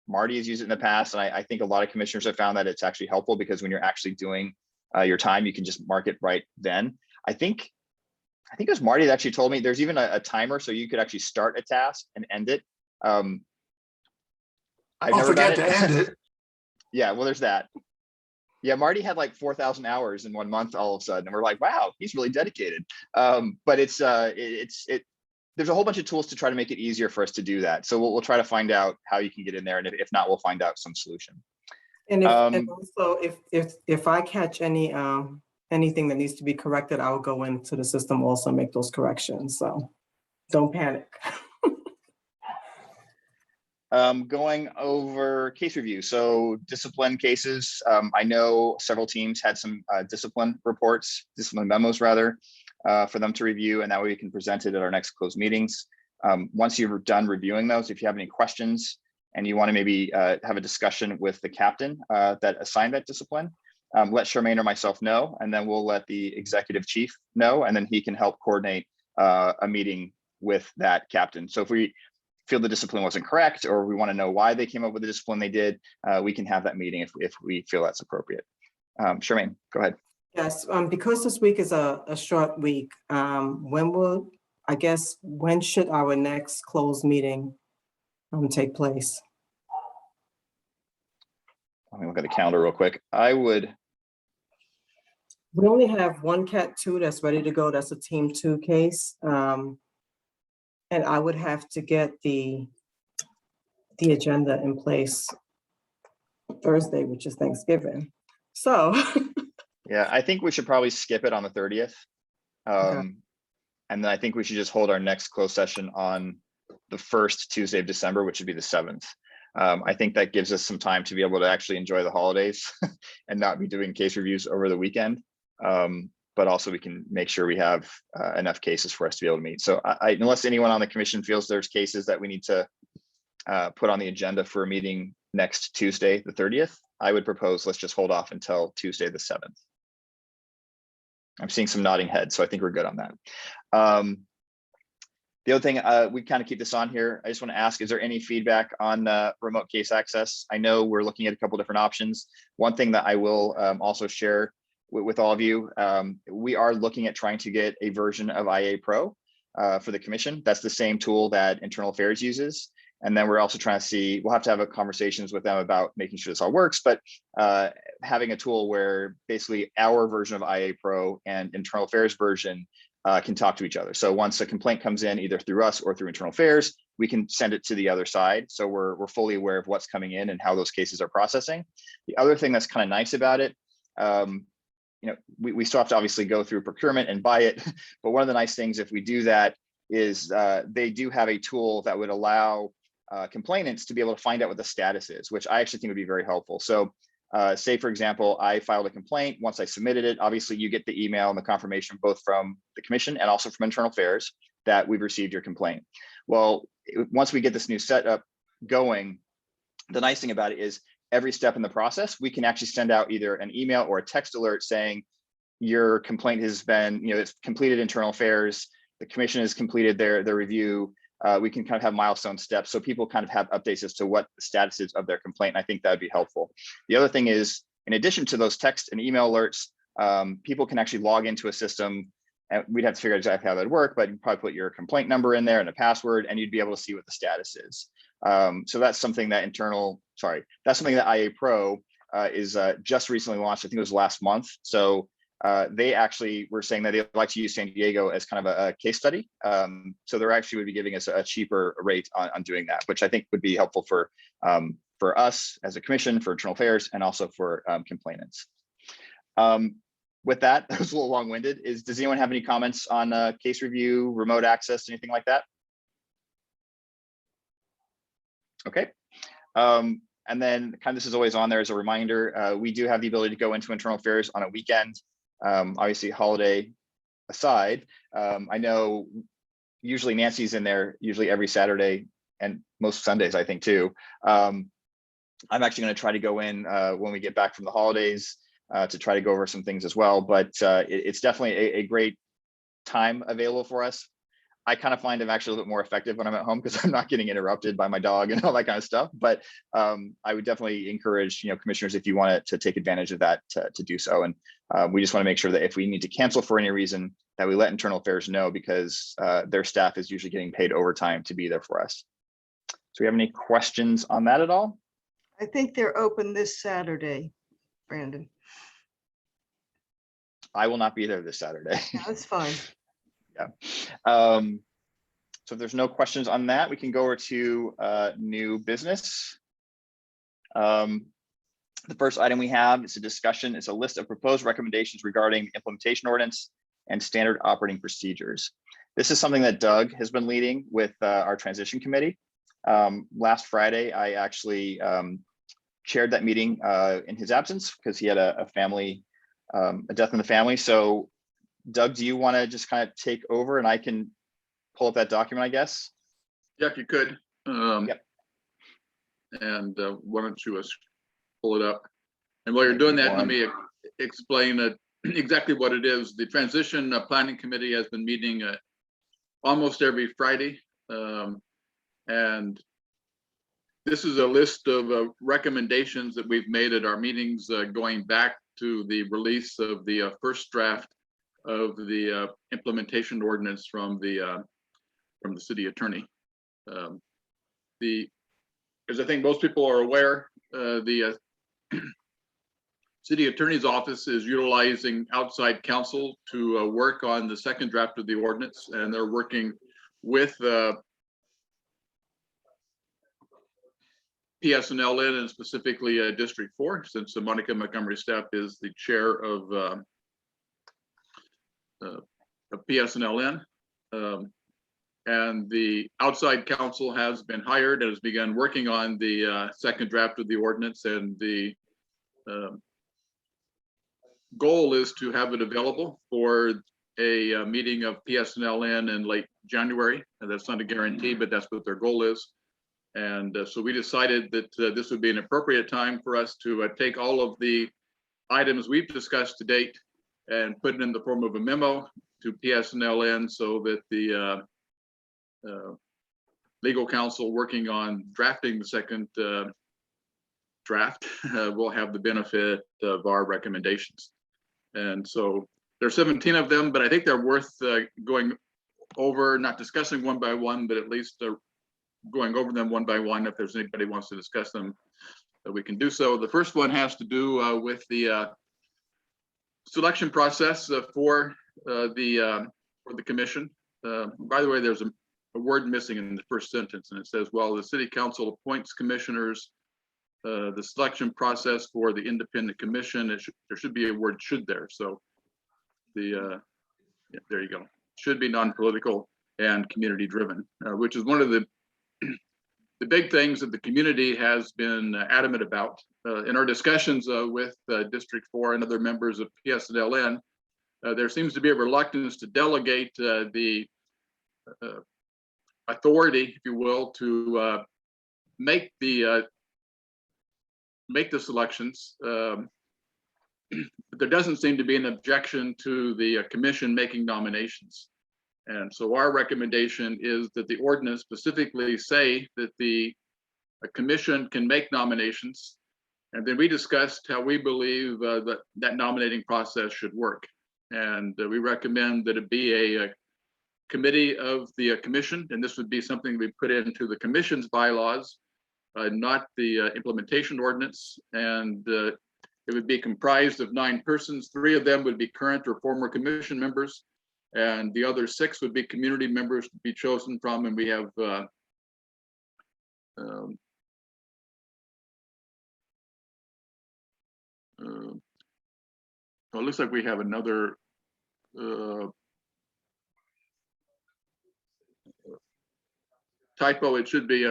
Marty has used it in the past, and I think a lot of commissioners have found that it's actually helpful because when you're actually doing your time, you can just mark it right then. I think it was Marty that actually told me there's even a timer, so you could actually start a task and end it. I've Don't never done forget to end it. Yeah, well, there's that. Yeah, Marty had like 4,000 hours in 1 month all of a sudden, and we're like, wow, he's really dedicated. But there's a whole bunch of tools to try to make it easier for us to do that. So we'll try to find out how you can get in there, and if not, we'll find out some solution. And and also if I catch anything that needs to be corrected, I'll go into the system also and make those corrections. So don't panic. Going over case review. So discipline cases. I know several teams had some discipline memos rather, for them to review, and that way we can present it at our next closed meetings. Once you're done reviewing those, if you have any questions and you want to maybe have a discussion with the captain that assigned that discipline, let Charmaine or myself know, and then we'll let the executive chief know, and then he can help coordinate a meeting with that captain. So if we feel the discipline wasn't correct, or we want to know why they came up with the discipline they did, we can have that meeting if we feel that's appropriate. Charmaine, go ahead. Yes, because this week is a short week, when should our next closed meeting take place? Let me look at the calendar real quick. We only have one Cat 2 that's ready to go. That's a Team 2 case. And I would have to get the agenda in place Thursday, which is Thanksgiving. So. Yeah, I think we should probably skip it on the 30th. Okay. And then I think we should just hold our next closed session on the first Tuesday of December, which would be the 7th. I think that gives us some time to be able to actually enjoy the holidays and not be doing case reviews over the weekend. But also we can make sure we have enough cases for us to be able to meet. So unless anyone on the commission feels there's cases that we need to put on the agenda for a meeting next Tuesday, the 30th, I would propose let's just hold off until Tuesday, the 7th. I'm seeing some nodding heads, so I think we're good on that. The other thing, we kind of keep this on here. I just want to ask, is there any feedback on remote case access? I know we're looking at a couple different options. One thing that I will also share with all of you, we are looking at trying to get a version of IA Pro for the commission. That's the same tool that Internal Affairs uses. And then we're also trying to see, we'll have to have conversations with them about making sure this all works, but having a tool where basically our version of IA Pro and Internal Affairs version can talk to each other. So once a complaint comes in, either through us or through Internal Affairs, we can send it to the other side. So we're fully aware of what's coming in and how those cases are processing. The other thing that's kind of nice about it, we still have to obviously go through procurement and buy it. But one of the nice things if we do that is they do have a tool that would allow complainants to be able to find out what the status is, which I actually think would be very helpful. So say, for example, I filed a complaint. Once I submitted it, obviously you get the email and the confirmation both from the commission and also from Internal Affairs that we've received your complaint. Well, once we get this new setup going, the nice thing about it is every step in the process, we can actually send out either an email or a text alert saying your complaint has been, it's completed Internal Affairs, the commission has completed their review. We can kind of have milestone steps so people kind of have updates as to what the status is of their complaint. And I think that would be helpful. The other thing is, in addition to those text and email alerts, people can actually log into a system, and we'd have to figure out exactly how that would work, but you'd probably put your complaint number in there and a password, and you'd be able to see what the status is. So that's something that that's something that IA Pro is just recently launched. I think it was last month. So they actually were saying that they'd like to use San Diego as kind of a case study. So they're actually would be giving us a cheaper rate on doing that, which I think would be helpful for us as a commission, for Internal Affairs, and also for complainants. With that, that was a little long-winded. Does anyone have any comments on case review, remote access, anything like that? Okay. And then kind of this is always on there as a reminder, we do have the ability to go into Internal Affairs on a weekend. Obviously holiday aside, I know usually Nancy's in there usually every Saturday and most Sundays, I think too. I'm actually going to try to go in when we get back from the holidays to try to go over some things as well, but it's definitely a great time available for us. I kind of find I'm actually a little bit more effective when I'm at home because I'm not getting interrupted by my dog and all that kind of stuff. But I would definitely encourage, commissioners, if you want to take advantage of that, to do so. And we just want to make sure that if we need to cancel for any reason, that we let internal affairs know, because their staff is usually getting paid overtime to be there for us. So we have any questions on that at all? I think they're open this Saturday, Brandon. I will not be there this Saturday. Yeah, that's fine. Yeah. So if there's no questions on that, we can go over to new business. The first item we have is a discussion. It's a list of proposed recommendations regarding implementation ordinance and standard operating procedures. This is something that Doug has been leading with our transition committee. Last Friday, I actually chaired that meeting in his absence because he had a family, a death in the family. So Doug, do you want to just kind of take over and I can pull up that document, I guess? Yeah, if you could. Yep. And why don't you pull it up? And while you're doing that, let me explain exactly what it is. The Transition Planning Committee has been meeting almost every Friday. And this is a list of recommendations that we've made at our meetings going back to the release of the first draft of the implementation ordinance from the city attorney. As I think most people are aware, the city attorney's office is utilizing outside counsel to work on the second draft of the ordinance, and they're working with PSNLN and specifically District 4, since Monica Montgomery Stepp is the chair of PSNLN. And the outside counsel has been hired and has begun working on the second draft of the ordinance, and the goal is to have it available for a meeting of PSNLN in late January. And that's not a guarantee, but that's what their goal is. And so we decided that this would be an appropriate time for us to take all of the items we've discussed to date and put it in the form of a memo to PSNLN, so that the legal counsel working on drafting the second draft will have the benefit of our recommendations. And so there are 17 of them, but I think they're worth going over, not discussing one by one, but at least going over them one by one. If there's anybody who wants to discuss them, we can do so. The first one has to do with the selection process for the commission. By the way, there's a word missing in the first sentence, and it says, well, the city council appoints commissioners, the selection process for the independent commission, there should be a word should there. So yeah, there you go. Should be non-political and community driven, which is one of the big things that the community has been adamant about. In our discussions with District 4 and other members of PSNLN, there seems to be a reluctance to delegate the authority, if you will, to make the selections. But there doesn't seem to be an objection to the commission making nominations. And so our recommendation is that the ordinance specifically say that the commission can make nominations. And then we discussed how we believe that nominating process should work. And we recommend that it be a committee of the commission, and this would be something we put into the commission's bylaws, not the implementation ordinance. And it would be comprised of 9 persons. 3 of them would be current or former commission members, and the other 6 would be community members to be chosen from. And we have well, it looks like we have another typo. It should be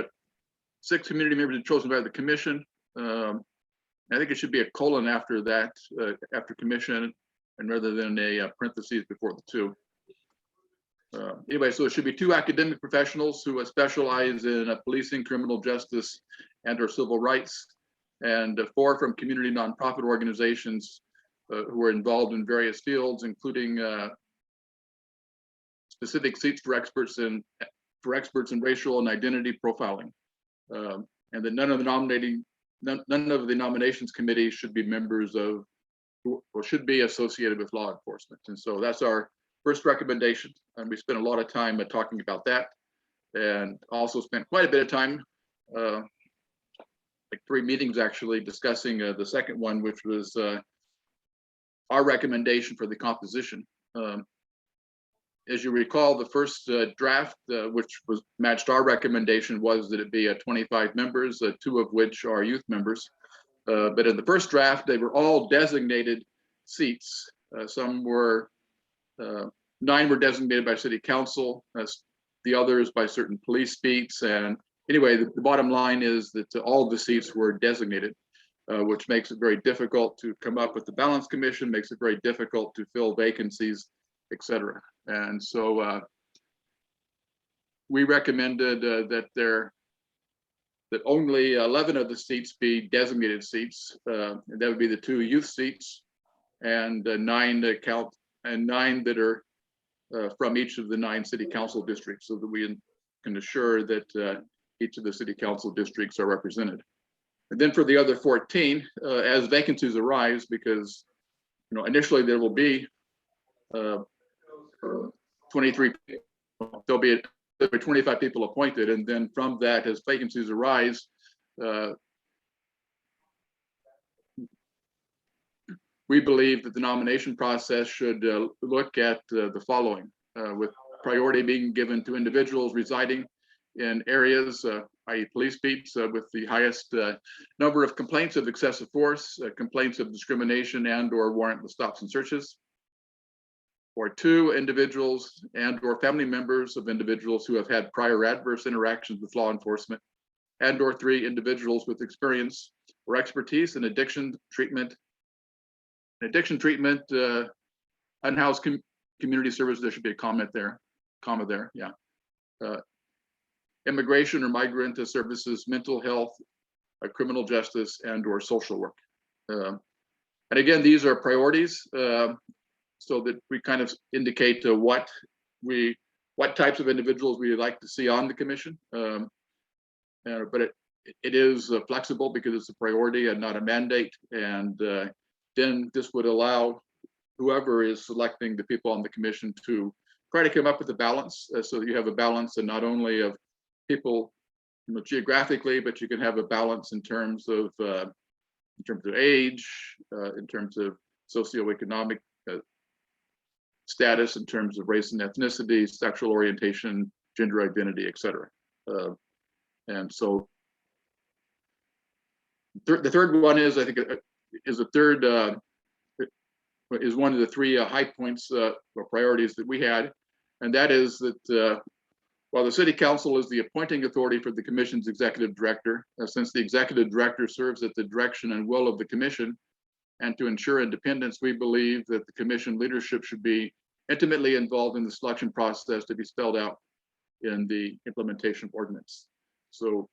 6 community members chosen by the commission. I think it should be a colon after that, after commission, and rather than a parentheses before the 2. Anyway, so it should be 2 academic professionals who specialize in policing, criminal justice, and or civil rights, and 4 from community nonprofit organizations who are involved in various fields, including specific seats for experts in racial and identity profiling, and that none of the nominations committee should be members of or should be associated with law enforcement. And so that's our first recommendation. And we spent a lot of time talking about that, and also spent quite a bit of time, like 3 meetings actually, discussing the second one, which was our recommendation for the composition. As you recall, the first draft, which was matched our recommendation, was that it be 25 members, 2 of which are youth members. But in the first draft, they were all designated seats. Some were, 9 were designated by city council, the others by certain police beats. And anyway, the bottom line is that all the seats were designated, which makes it very difficult to come up with the balance commission, makes it very difficult to fill vacancies, etc. And so we recommended that only 11 of the seats be designated seats. And that would be the 2 youth seats, and 9 that are from each of the 9 city council districts, so that we can assure that each of the city council districts are represented. And then for the other 14, as vacancies arise, because initially there will be 23, there'll be 25 people appointed, and then from that, as vacancies arise, we believe that the nomination process should look at the following, with priority being given to individuals residing in areas, i.e. police beats, with the highest number of complaints of excessive force, complaints of discrimination and/or warrantless stops and searches. Or 2, individuals and/or family members of individuals who have had prior adverse interactions with law enforcement, and/or 3, individuals with experience or expertise in addiction treatment, unhoused community service. There should be a comma there, yeah. Immigration or migrant services, mental health, criminal justice, and/or social work. And again, these are priorities, so that we kind of indicate what types of individuals we would like to see on the commission. But it is flexible because it's a priority and not a mandate. And then this would allow whoever is selecting the people on the commission to try to come up with a balance, so that you have a balance, and not only of people geographically, but you can have a balance in terms of age, in terms of socioeconomic status, in terms of race and ethnicity, sexual orientation, gender identity, etc. And so the third one is, I think, is one of the 3 high points or priorities that we had, and that is that while the city council is the appointing authority for the commission's executive director, since the executive director serves at the direction and will of the commission, and to ensure independence, we believe that the commission leadership should be intimately involved in the selection process to be spelled out in the implementation ordinance. So,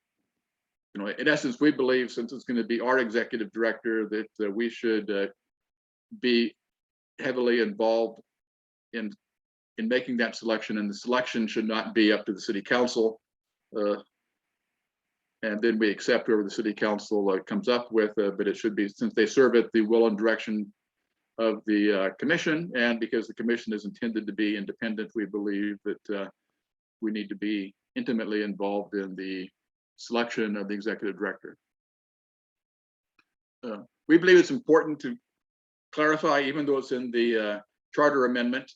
in essence, we believe, since it's going to be our executive director, that we should be heavily involved in making that selection, and the selection should not be up to the city council. And then we accept whoever the city council comes up with, but it should be, since they serve at the will and direction of the commission, and because the commission is intended to be independent, we believe that we need to be intimately involved in the selection of the executive director. We believe it's important to clarify, even though it's in the charter amendment,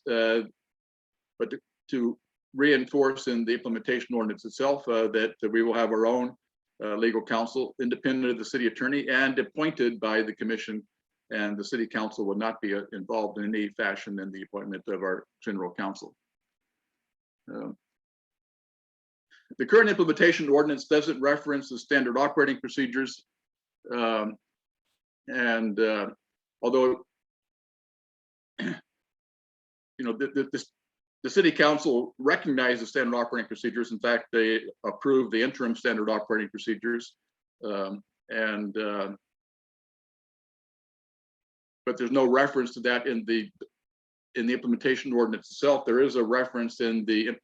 but to reinforce in the implementation ordinance itself that we will have our own legal counsel, independent of the city attorney and appointed by the commission, and the city council will not be involved in any fashion in the appointment of our general counsel. The current implementation ordinance doesn't reference the standard operating procedures, and although the city council recognized the standard operating procedures. In fact, they approved the interim standard operating procedures, but there's no reference to that in the in the implementation ordinance itself, there is a reference in the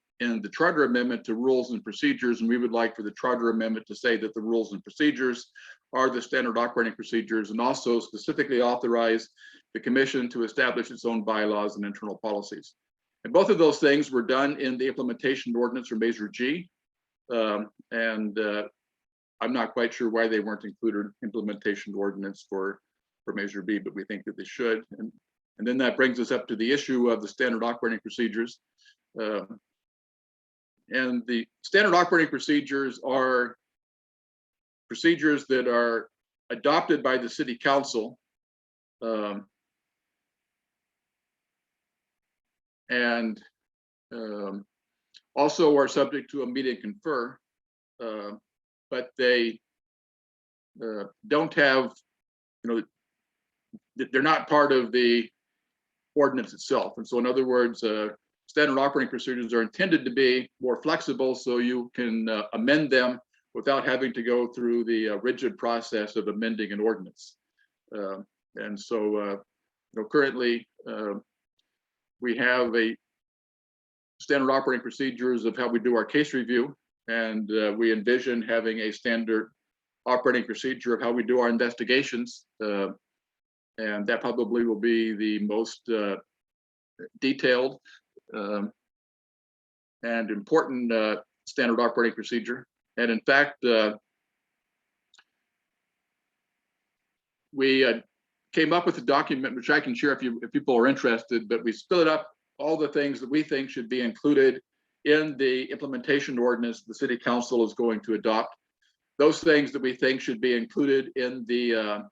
charter amendment to rules and procedures, and we would like for the charter amendment to say that the rules and procedures are the standard operating procedures, and also specifically authorize the commission to establish its own bylaws and internal policies. And both of those things were done in the implementation ordinance for Measure G. I'm not quite sure why they weren't included implementation ordinance for Measure B, but we think that they should. And then that brings us up to the issue of the standard operating procedures. And the standard operating procedures are procedures that are adopted by the city council and also are subject to a meet and confer, but they don't have, they're not part of the ordinance itself. And so in other words, standard operating procedures are intended to be more flexible so you can amend them without having to go through the rigid process of amending an ordinance. And so currently we have a standard operating procedures of how we do our case review, and we envision having a standard operating procedure of how we do our investigations. And that probably will be the most detailed and important standard operating procedure. And in fact, we came up with a document which I can share if people are interested, but we split up all the things that we think should be included in the implementation ordinance the city council is going to adopt. Those things that we think should be included in the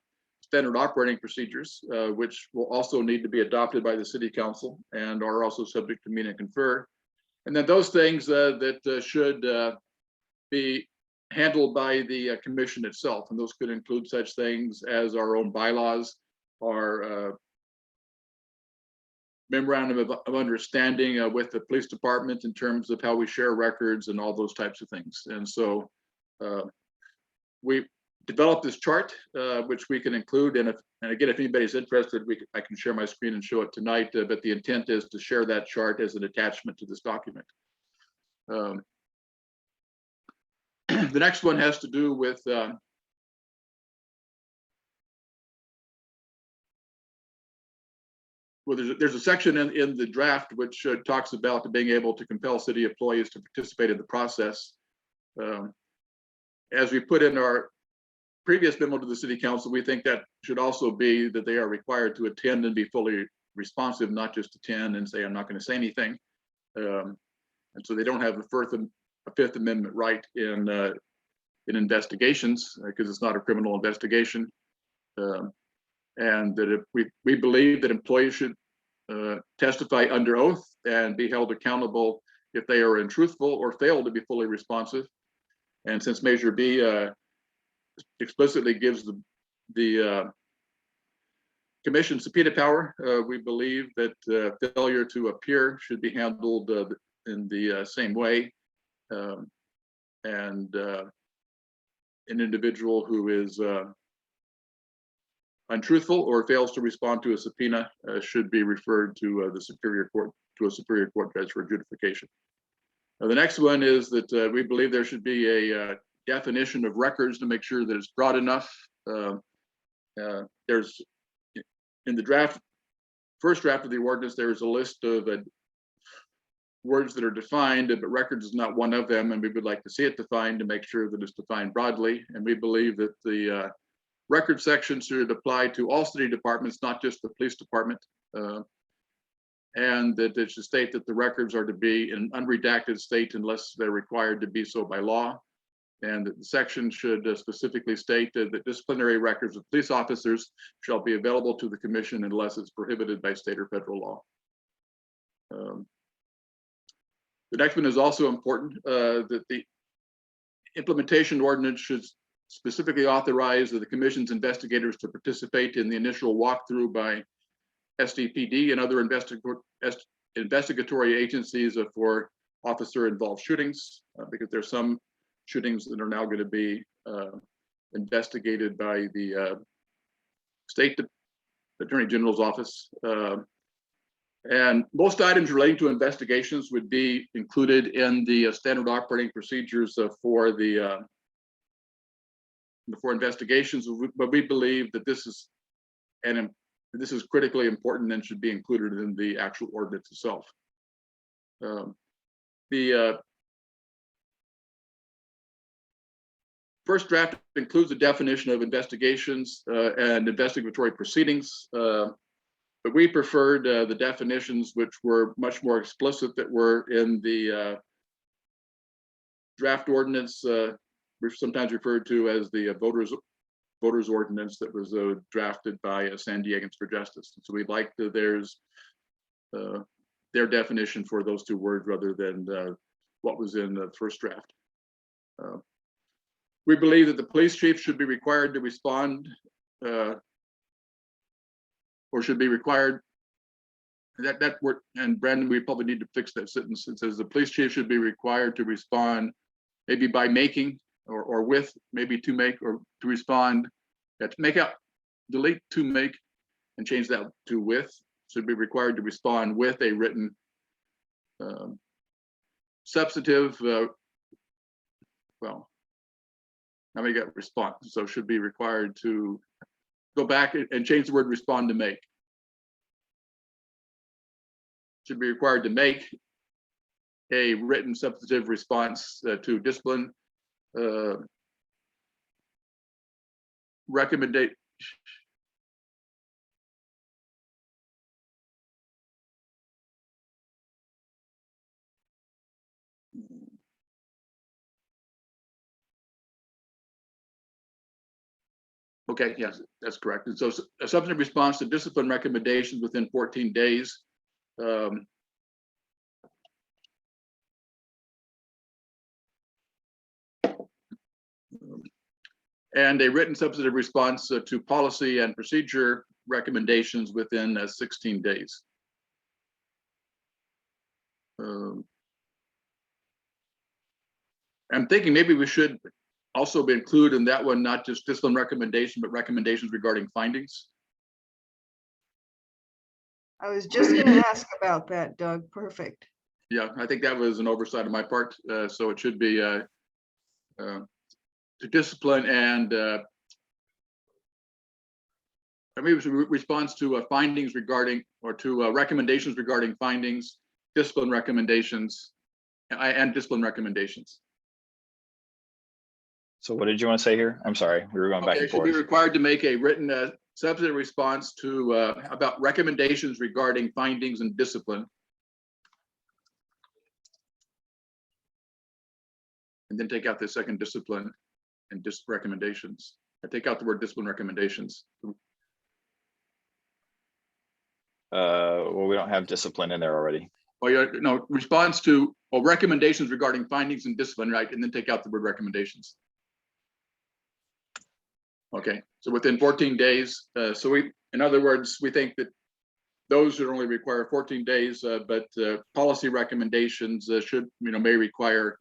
standard operating procedures, which will also need to be adopted by the city council and are also subject to meet and confer. And then those things that should be handled by the commission itself. And those could include such things as our own bylaws, our memorandum of understanding with the police department in terms of how we share records and all those types of things. And so we developed this chart, which we can include. And again, if anybody's interested, I can share my screen and show it tonight. But the intent is to share that chart as an attachment to this document. The next one has to do with well, there's a section in the draft which talks about being able to compel city employees to participate in the process. As we put in our previous memo to the city council, we think that should also be that they are required to attend and be fully responsive, not just attend and say, I'm not going to say anything. And so they don't have a Fifth Amendment right in investigations because it's not a criminal investigation. And that if we believe that employees should testify under oath and be held accountable if they are untruthful or fail to be fully responsive. And since Measure B explicitly gives the commission subpoena power, we believe that failure to appear should be handled in the same way. And an individual who is untruthful or fails to respond to a subpoena should be referred to the Superior Court, to a Superior Court judge for adjudication. The next one is that we believe there should be a definition of records to make sure that it's broad enough. There's in the first draft of the ordinance, there's a list of words that are defined, but records is not one of them, and we would like to see it defined to make sure that it's defined broadly. And we believe that the record section should apply to all city departments, not just the police department, and that it should state that the records are to be in an unredacted state unless they're required to be so by law. And that the section should specifically state that disciplinary records of police officers shall be available to the commission unless it's prohibited by state or federal law. The next one is also important, that the implementation ordinance should specifically authorize the commission's investigators to participate in the initial walkthrough by SDPD and other investigatory agencies for officer-involved shootings, because there's some shootings that are now going to be investigated by the state attorney general's office. And most items relating to investigations would be included in the standard operating procedures for investigations, but we believe that this is critically important and should be included in the actual ordinance itself. The first draft includes a definition of investigations and investigatory proceedings, but we preferred the definitions which were much more explicit that were in the draft ordinance, which sometimes referred to as the voters ordinance that was drafted by San Diegans for Justice. So we liked their definition for those two words rather than what was in the first draft. We believe that the police chief should be required to respond or should be required that word, and Brandon, we probably need to fix that sentence. It says the police chief should be required to respond maybe by making or with, maybe to make or to respond. To make out, delete to make and change that to with, should be required to respond with a written substantive, well, now we got response, so should be required to go back and change the word respond to make. Should be required to make a written substantive response to discipline recommendation. Okay, yes, that's correct. And so a substantive response to discipline recommendations within 14 days. And a written substantive response to policy and procedure recommendations within 16 days. I'm thinking maybe we should also include in that one, not just discipline recommendation, but recommendations regarding findings. I was just going to ask about that, Doug. Perfect. Yeah, I think that was an oversight on my part. So it should be to discipline and maybe it was a response to findings regarding or to recommendations regarding findings, discipline recommendations, and discipline recommendations. So what did you want to say here? I'm sorry, we were going back and Should be forth. required to make a written substantive response to about recommendations regarding findings and discipline. And then take out the second discipline and recommendations. I take out the word discipline recommendations. Well, we don't have discipline in there already. Oh, yeah, no, response to or recommendations regarding findings and discipline, right? And then take out the word recommendations. Okay, so within 14 days. So we, in other words, we think that those should only require 14 days, but policy recommendations should, may require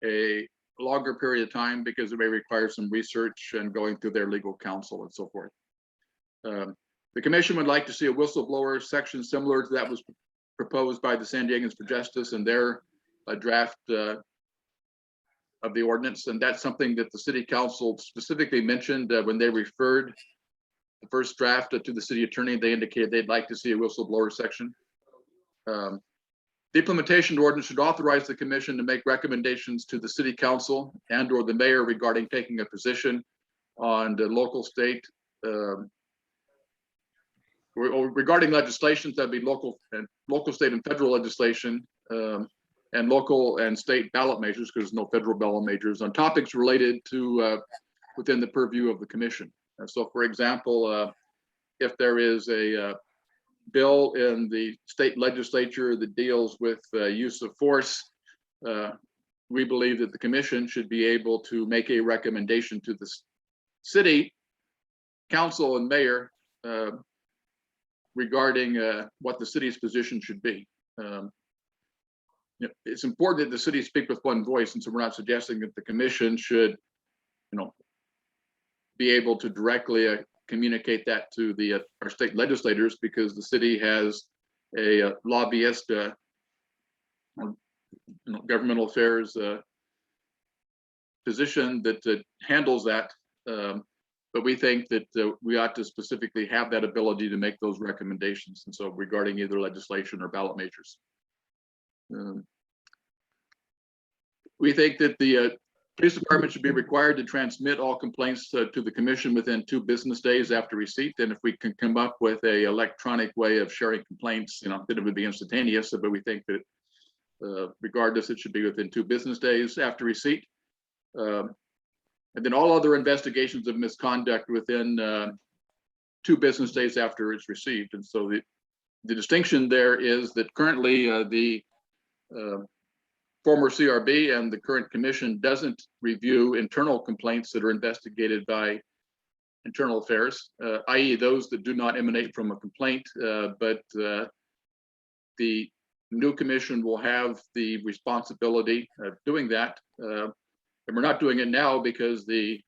a longer period of time because it may require some research and going through their legal counsel and so forth. The commission would like to see a whistleblower section similar to that was proposed by the San Diegans for Justice and their draft of the ordinance. And that's something that the city council specifically mentioned when they referred the first draft to the city attorney. They indicated they'd like to see a whistleblower section. The implementation ordinance should authorize the commission to make recommendations to the city council and or the mayor regarding taking a position on the local, state, regarding legislation, that'd be local, state, and federal legislation, and local and state ballot measures, because there's no federal ballot measures on topics related to within the purview of the commission. And so, for example, if there is a bill in the state legislature that deals with use of force, we believe that the commission should be able to make a recommendation to the city council and mayor regarding what the city's position should be. It's important that the city speak with one voice, and so we're not suggesting that the commission should, be able to directly communicate that to the our state legislators, because the city has a lobbyist, governmental affairs position that handles that. But we think that we ought to specifically have that ability to make those recommendations. And so regarding either legislation or ballot measures. We think that the police department should be required to transmit all complaints to the commission within 2 business days after receipt. And if we can come up with a electronic way of sharing complaints, then it would be instantaneous. But we think that regardless, it should be within 2 business days after receipt. And then all other investigations of misconduct within 2 business days after it's received. And so the distinction there is that currently the former CRB and the current commission doesn't review internal complaints that are investigated by internal affairs, i.e. those that do not emanate from a complaint, but the new commission will have the responsibility of doing that. And we're not doing it now because the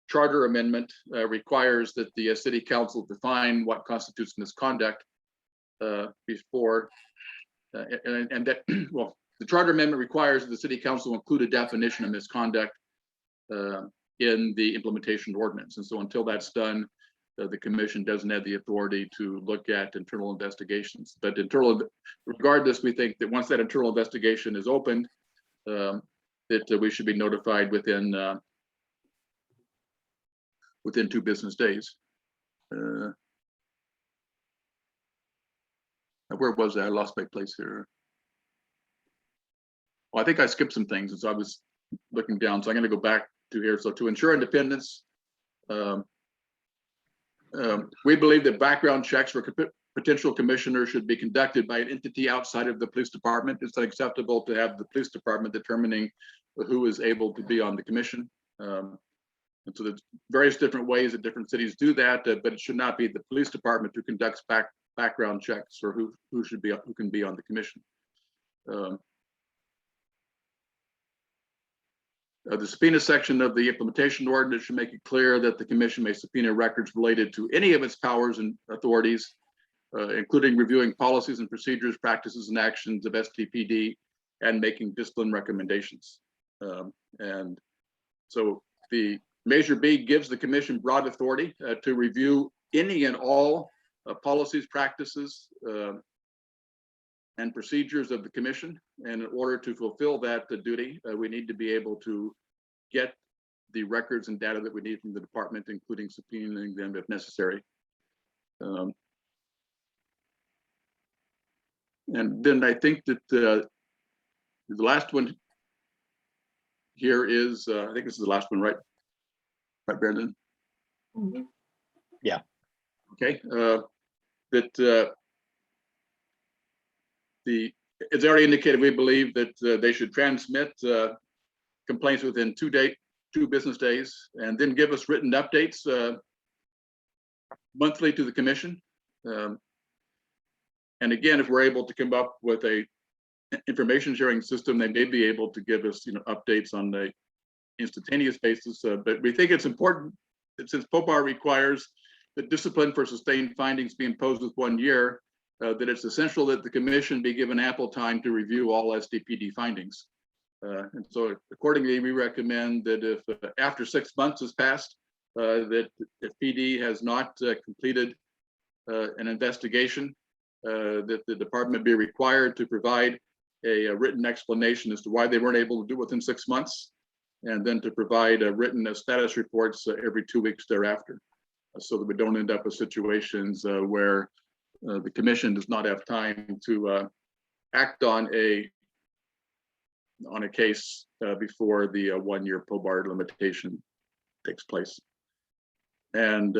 charter amendment requires that the city council define what constitutes misconduct before, and that, well, the charter amendment requires that the city council include a definition of misconduct in the implementation ordinance. And so until that's done, the commission doesn't have the authority to look at internal investigations. But regardless, we think that once that internal investigation is opened, that we should be notified within 2 business days. Where was that? I lost my place here. Well, I think I skipped some things as I was looking down, so I'm going to go back to here. So to ensure independence, we believe that background checks for potential commissioners should be conducted by an entity outside of the police department. It's unacceptable to have the police department determining who is able to be on the commission. And so there's various different ways that different cities do that, but it should not be the police department who conducts background checks or who can be on the commission. The subpoena section of the implementation ordinance should make it clear that the commission may subpoena records related to any of its powers and authorities, including reviewing policies and procedures, practices and actions of STPD, and making discipline recommendations. And so the Measure B gives the commission broad authority to review any and all policies, practices, and procedures of the commission. And in order to fulfill that duty, we need to be able to get the records and data that we need from the department, including subpoenaing them if necessary. And then I think that the last one here is, I think this is the last one, right? Right, Brandon? Mhm. Yeah. Okay. As already indicated, we believe that they should transmit complaints within 2 business days, and then give us written updates monthly to the commission. And again, if we're able to come up with a information sharing system, they may be able to give us, updates on the instantaneous basis. But we think it's important that since POPAR requires that discipline for sustained findings be imposed with 1 year, that it's essential that the commission be given ample time to review all SDPD findings. And so accordingly, we recommend that if after 6 months has passed, that if PD has not completed an investigation, that the department be required to provide a written explanation as to why they weren't able to do it within 6 months, and then to provide written status reports every 2 weeks thereafter, so that we don't end up with situations where the commission does not have time to act on a case before the 1 year POBAR limitation takes place. And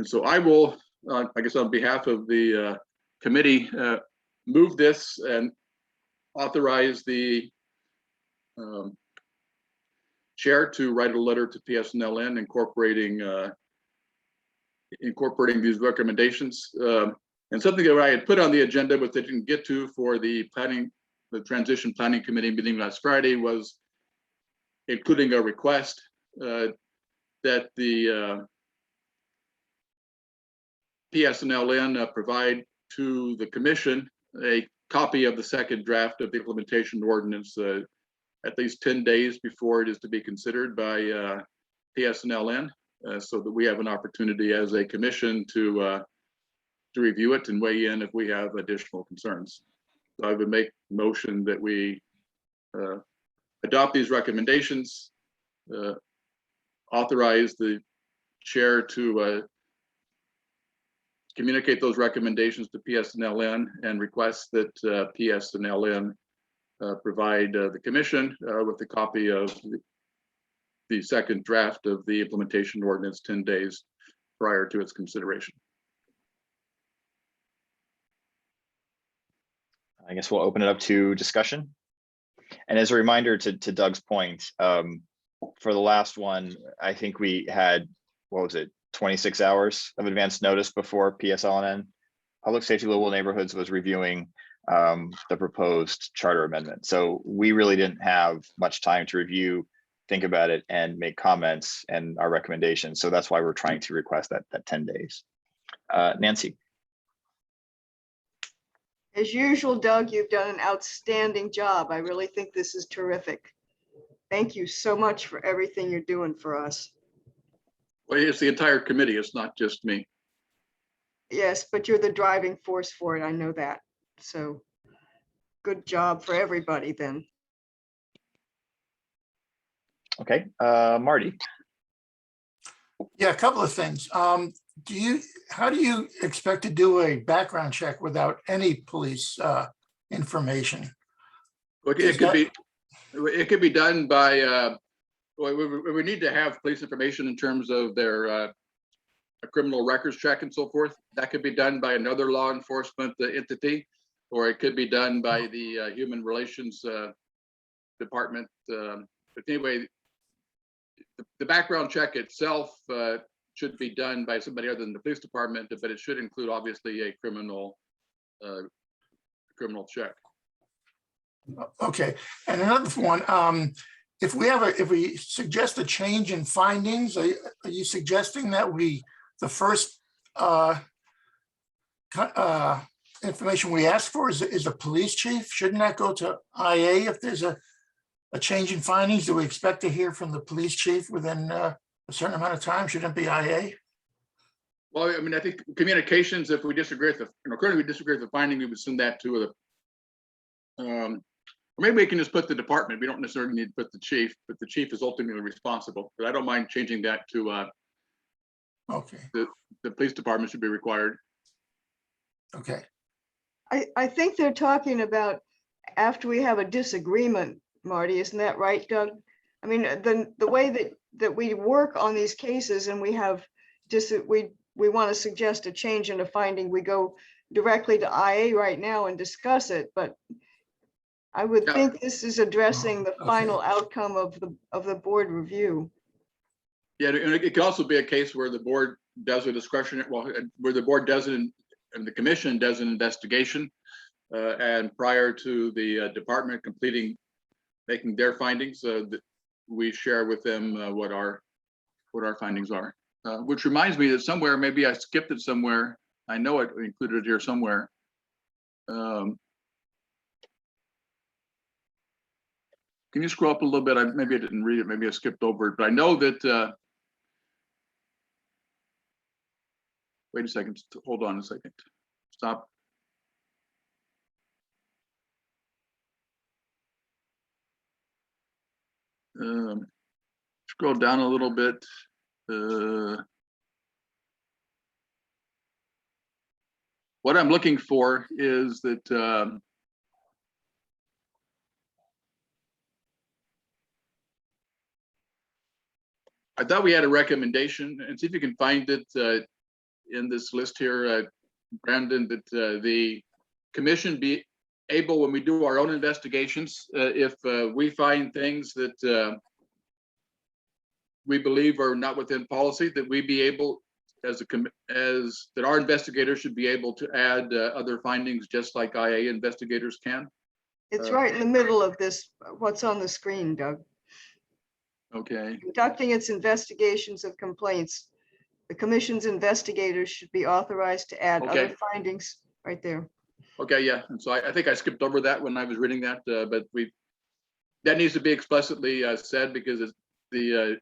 so I will, I guess on behalf of the committee, move this and authorize the chair to write a letter to PSNLN incorporating these recommendations. And something that I had put on the agenda but they didn't get to for the transition planning committee meeting last Friday was including a request that the PSNLN provide to the commission a copy of the second draft of the implementation ordinance at least 10 days before it is to be considered by PSNLN, so that we have an opportunity as a commission to review it and weigh in if we have additional concerns. So I would make a motion that we adopt these recommendations, authorize the chair to communicate those recommendations to PSNLN and request that PSNLN provide the commission with a copy of the second draft of the implementation ordinance 10 days prior to its consideration. I guess we'll open it up to discussion. And as a reminder to Doug's point, for the last one, I think we had, what was it, 26 hours of advance notice before PSLN, Public Safety Livable Neighborhoods, was reviewing the proposed charter amendment. So we really didn't have much time to review, think about it, and make comments and our recommendations. So that's why we're trying to request that 10 days. Nancy. As usual, Doug, you've done an outstanding job. I really think this is terrific. Thank you so much for everything you're doing for us. Well, it's the entire committee. It's not just me. Yes, but you're the driving force for it. I know that. So good job for everybody then. Okay, Marty. Yeah, a couple of things. How do you expect to do a background check without any police information? It could be done by, we need to have police information in terms of their a criminal records check and so forth. That could be done by another law enforcement entity, or it could be done by the Human Relations Department. But anyway, the background check itself should be done by somebody other than the police department, but it should include obviously a criminal check. Okay, and another one, if we suggest a change in findings, are you suggesting that the first information we ask for is a police chief? Shouldn't that go to IA if there's a change in findings? Do we expect to hear from the police chief within a certain amount of time? Shouldn't it be IA? Well, I mean, I think communications, if we disagree with currently we disagree with the finding, we would send that to or maybe we can just put the department. We don't necessarily need to put the chief, but the chief is ultimately responsible. But I don't mind changing that to okay. The police department should be required. Okay. I think they're talking about after we have a disagreement, Marty, isn't that right, Doug? I mean, the way that we work on these cases and we have we want to suggest a change in a finding, we go directly to IA right now and discuss it, but I would think this is addressing the final outcome of the board review. Yeah, and it could also be a case where the board does a discretionary, where the board does it and the commission does an investigation, and prior to the department making their findings, that we share with them what our findings are. Which reminds me that somewhere, maybe I skipped it somewhere. I know it included it here somewhere. Can you scroll up a little bit? Maybe I didn't read it. Maybe I skipped over it. But I know that. Wait a second. Hold on a second. Stop. Scroll down a little bit. What I'm looking for is that I thought we had a recommendation, and see if you can find it in this list here, Brandon, that the commission be able, when we do our own investigations, if we find things that we believe are not within policy, that we be able, that our investigators should be able to add other findings, just like IA investigators can. It's right in the middle of this, what's on the screen, Doug. Okay. Conducting its investigations of complaints The commission's investigators should be authorized to add other Okay. findings right there. Okay, yeah, and so I think I skipped over that when I was reading that, but that needs to be explicitly said because it's the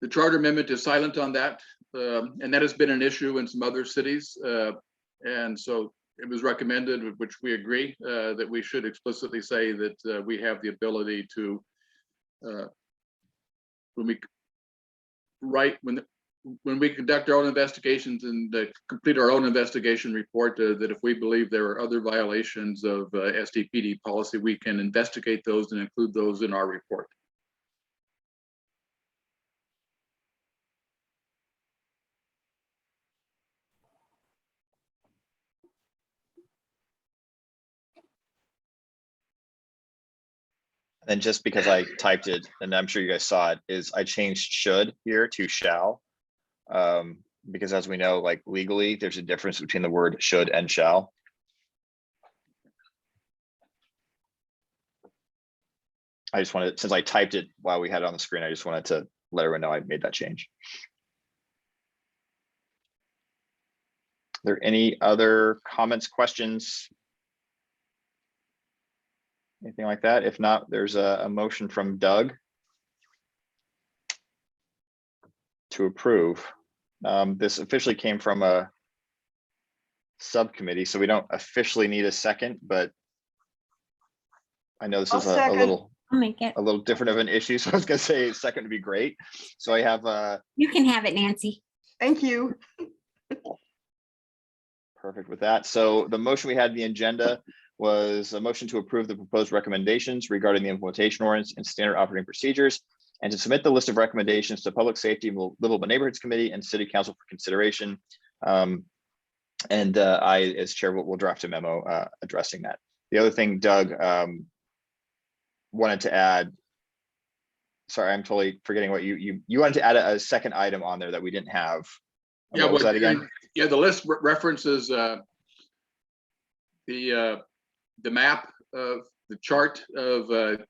charter amendment is silent on that, and that has been an issue in some other cities. And so it was recommended, with which we agree, that we should explicitly say that we have the ability to, when we conduct our own investigations and complete our own investigation report, that if we believe there are other violations of SDPD policy, we can investigate those and include those in our report. And just because I typed it, and I'm sure you guys saw it, is I changed should here to shall. Because as we know, like legally, there's a difference between the word should and shall. I just wanted, since I typed it while we had it on the screen, I just wanted to let everyone know I made that change. Are there any other comments, questions? Anything like that? If not, there's a motion from Doug to approve. This officially came from a subcommittee, so we don't officially need a second, but I know this is a little I'll make it. different of an issue, so I was gonna say second would be great. So I have You can have it, Nancy. Thank you. perfect with that. So the motion we had in the agenda was a motion to approve the proposed recommendations regarding the implementation ordinance and standard operating procedures, and to submit the list of recommendations to Public Safety and Livable Neighborhoods Committee and City Council for consideration. I, as chair, will draft a memo addressing that. The other thing, Doug, wanted to add, sorry, I'm totally forgetting what you wanted to add a second item on there that we didn't have. Yeah, what was that again? Yeah, the list references the map of the chart of the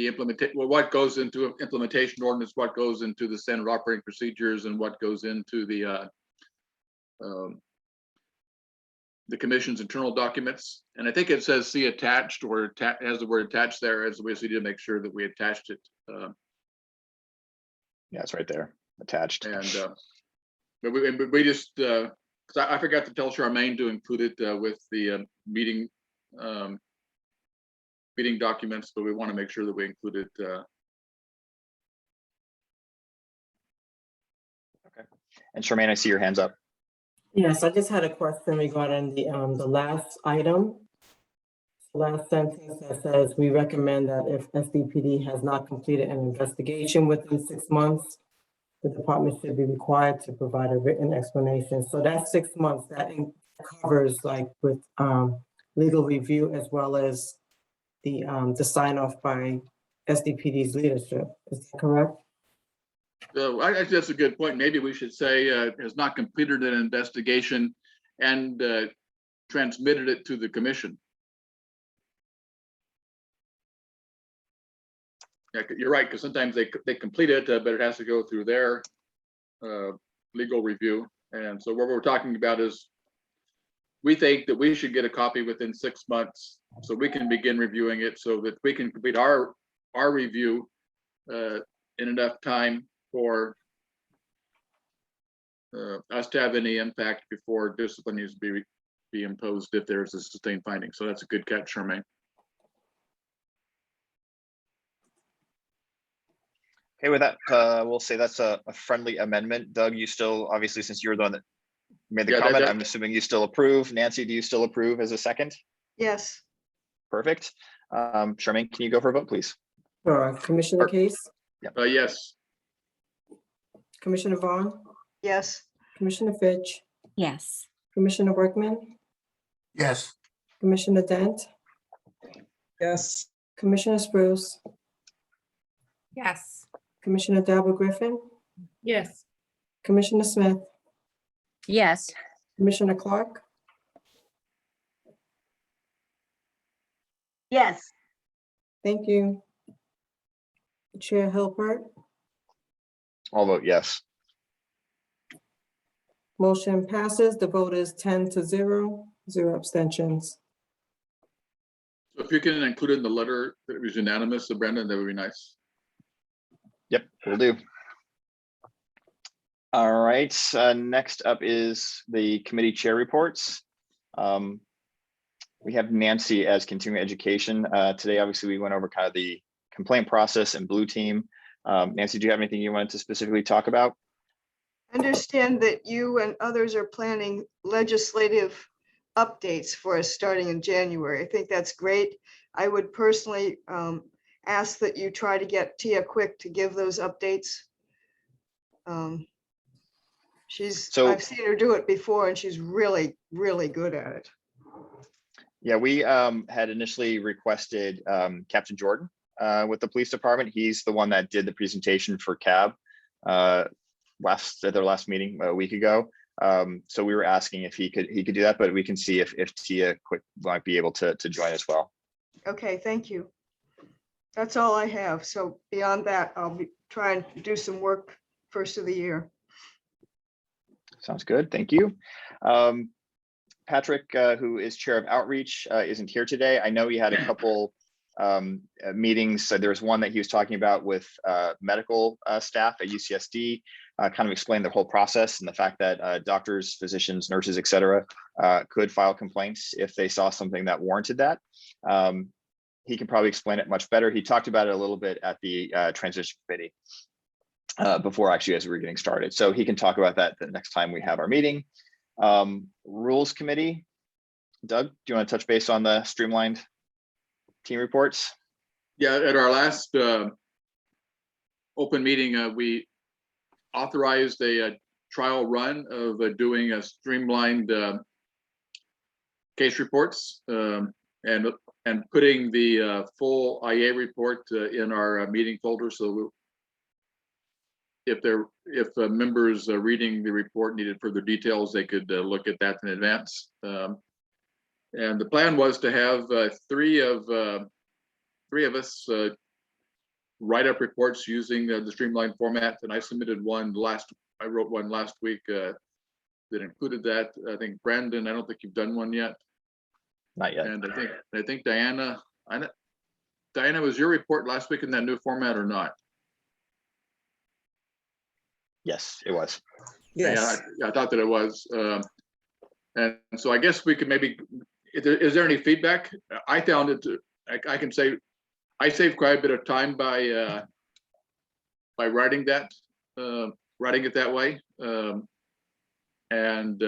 implementation, well, what goes into implementation ordinance, what goes into the standard operating procedures, and what goes into the commission's internal documents. And I think it says see attached, or has the word attached there, as we need to make sure that we attached it. Yeah, it's right there, attached. And but we just because I forgot to tell Charmaine to include it with the meeting documents, but we want to make sure that we include it. Okay. And Charmaine, I see your hands up. Yes, I just had a question regarding the last item. Last sentence that says, we recommend that if SDPD has not completed an investigation within 6 months, the department should be required to provide a written explanation. So that's 6 months, that covers like with legal review as well as the sign off by SDPD's leadership. Is that correct? So I think that's a good point. Maybe we should say has not completed an investigation and transmitted it to the commission. Yeah, you're right, because sometimes they complete it, but it has to go through their legal review. And so what we're talking about is we think that we should get a copy within 6 months so we can begin reviewing it, so that we can complete our review in enough time for us to have any impact before discipline needs to be imposed if there's a sustained finding. So that's a good catch, Charmaine. Okay, with that, we'll say that's a friendly amendment. Doug, you still, obviously, since you were the one that made the Yeah, comment, I'm assuming you still approve. Nancy, do you still approve as a second? Yes. Perfect. Charmaine, can you go for a vote, please? Commissioner Case, Yes. Commissioner Vaughn, Yes. Commissioner Fitch, Yes. Commissioner Workman, Yes. Commissioner Dent, Yes. Commissioner Spruce, Yes. Commissioner Delbert Griffin, Yes. Commissioner Smith, Yes. Commissioner Clark, Yes. thank you. Chair Hilbert, I'll vote yes. motion passes. The vote is 10-0, 0 abstentions. So if you can include in the letter that it was unanimous, Brendan, that would be nice. Yep, will do. All right, next up is the committee chair reports. We have Nancy as continuing education. Today, obviously, we went over kind of the complaint process and blue team. Nancy, do you have anything you wanted to specifically talk about? Understand that you and others are planning legislative updates for us starting in January. I think that's great. I would personally ask that you try to get Tia Quick to give those updates. I've seen her do it before and she's really, really good at it. Yeah, we had initially requested Captain Jordan with the police department. He's the one that did the presentation for CAB at their last meeting a week ago. So we were asking if he could do that, but we can see if Tia Quick might be able to join as well. Okay, thank you. That's all I have. So beyond that, I'll be trying to do some work first of the year. Sounds good. Thank you. Patrick, who is chair of outreach, isn't here today. I know he had a couple meetings. So there was one that he was talking about with medical staff at UCSD, kind of explained the whole process and the fact that doctors, physicians, nurses, et cetera, could file complaints if they saw something that warranted that. He can probably explain it much better. He talked about it a little bit at the transition committee before actually as we were getting started. So he can talk about that the next time we have our meeting. Rules committee, Doug, do you want to touch base on the streamlined team reports? Yeah, at our last open meeting, we authorized a trial run of doing a streamlined case reports and putting the full IA report in our meeting folder. So if members reading the report needed further details, they could look at that in advance. And the plan was to have three of us write up reports using the streamlined format. And I submitted one I wrote one last week that included that. I think Brandon, I don't think you've done one yet. Not yet. And I think Diana, was your report last week in that new format or not? Yes, it was. Yes. Yeah, I thought that it was. And so I guess we could maybe, is there any feedback? I found it, I can say, I saved quite a bit of time by writing it that way. And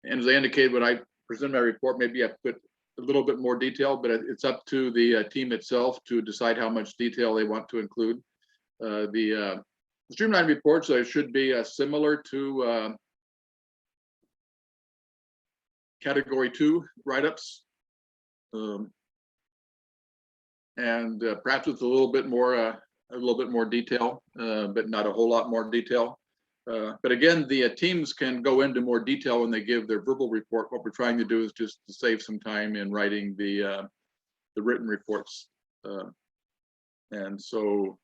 as I indicated when I present my report, maybe I put a little bit more detail, but it's up to the team itself to decide how much detail they want to include. The streamlined reports should be similar to category 2 write-ups, and perhaps with a little bit more detail, but not a whole lot more detail. But again, the teams can go into more detail when they give their verbal report. What we're trying to do is just to save some time in writing the written reports, and so.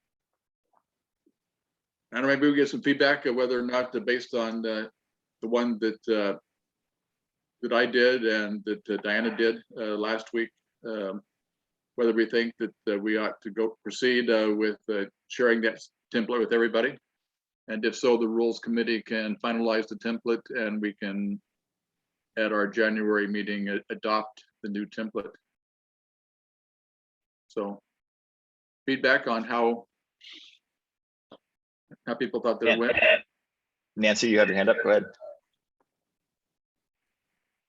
I don't know, maybe we get some feedback of whether or not based on the one that I did and that Diana did last week, whether we think that we ought to proceed with sharing that template with everybody. And if so, the rules committee can finalize the template and we can, at our January meeting, adopt the new template. So feedback on how people thought that it went. Nancy, you have your hand up. Go ahead.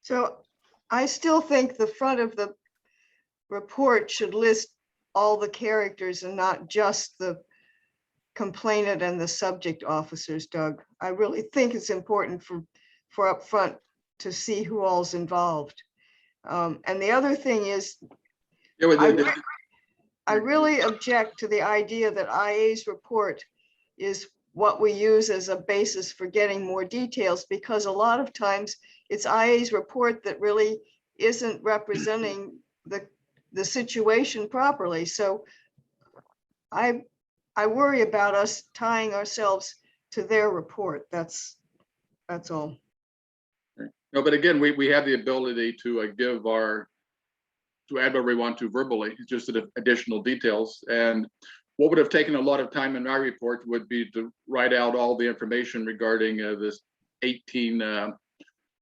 So I still think the front of the report should list all the characters and not just the complainant and the subject officers, Doug. I really think it's important for up front to see who all's involved. And the other thing is, I really object to the idea that IA's report is what we use as a basis for getting more details, because a lot of times it's IA's report that really isn't representing the situation properly. So I worry about us tying ourselves to their report. That's all. No, but again, we have the ability to give to add whatever we want to verbally, just additional details. And what would have taken a lot of time in my report would be to write out all the information regarding this 18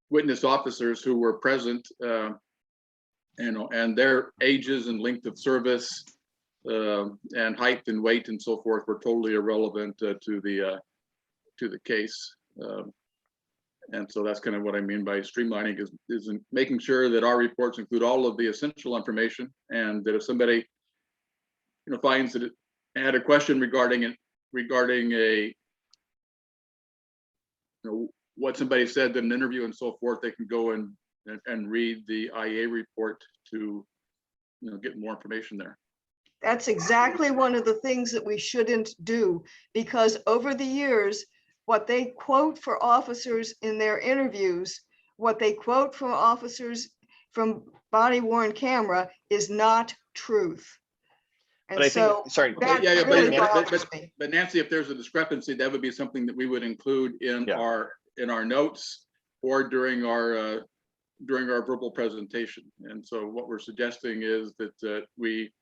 witness officers who were present, and their ages and length of service, and height and weight and so forth were totally irrelevant to the case. And so that's kind of what I mean by streamlining, is making sure that our reports include all of the essential information, and that if somebody finds that it had a question regarding a what somebody said in an interview and so forth, they can go and read the IA report to get more information there. That's exactly one of the things that we shouldn't do, because over the years, what they quote for officers in their interviews, what they quote from officers from body worn camera is not truth. And But I so think, sorry, that Yeah, really bothers me. but Nancy, if there's a discrepancy, that would be something that we would include in our notes or during our verbal presentation. And so what we're suggesting is that we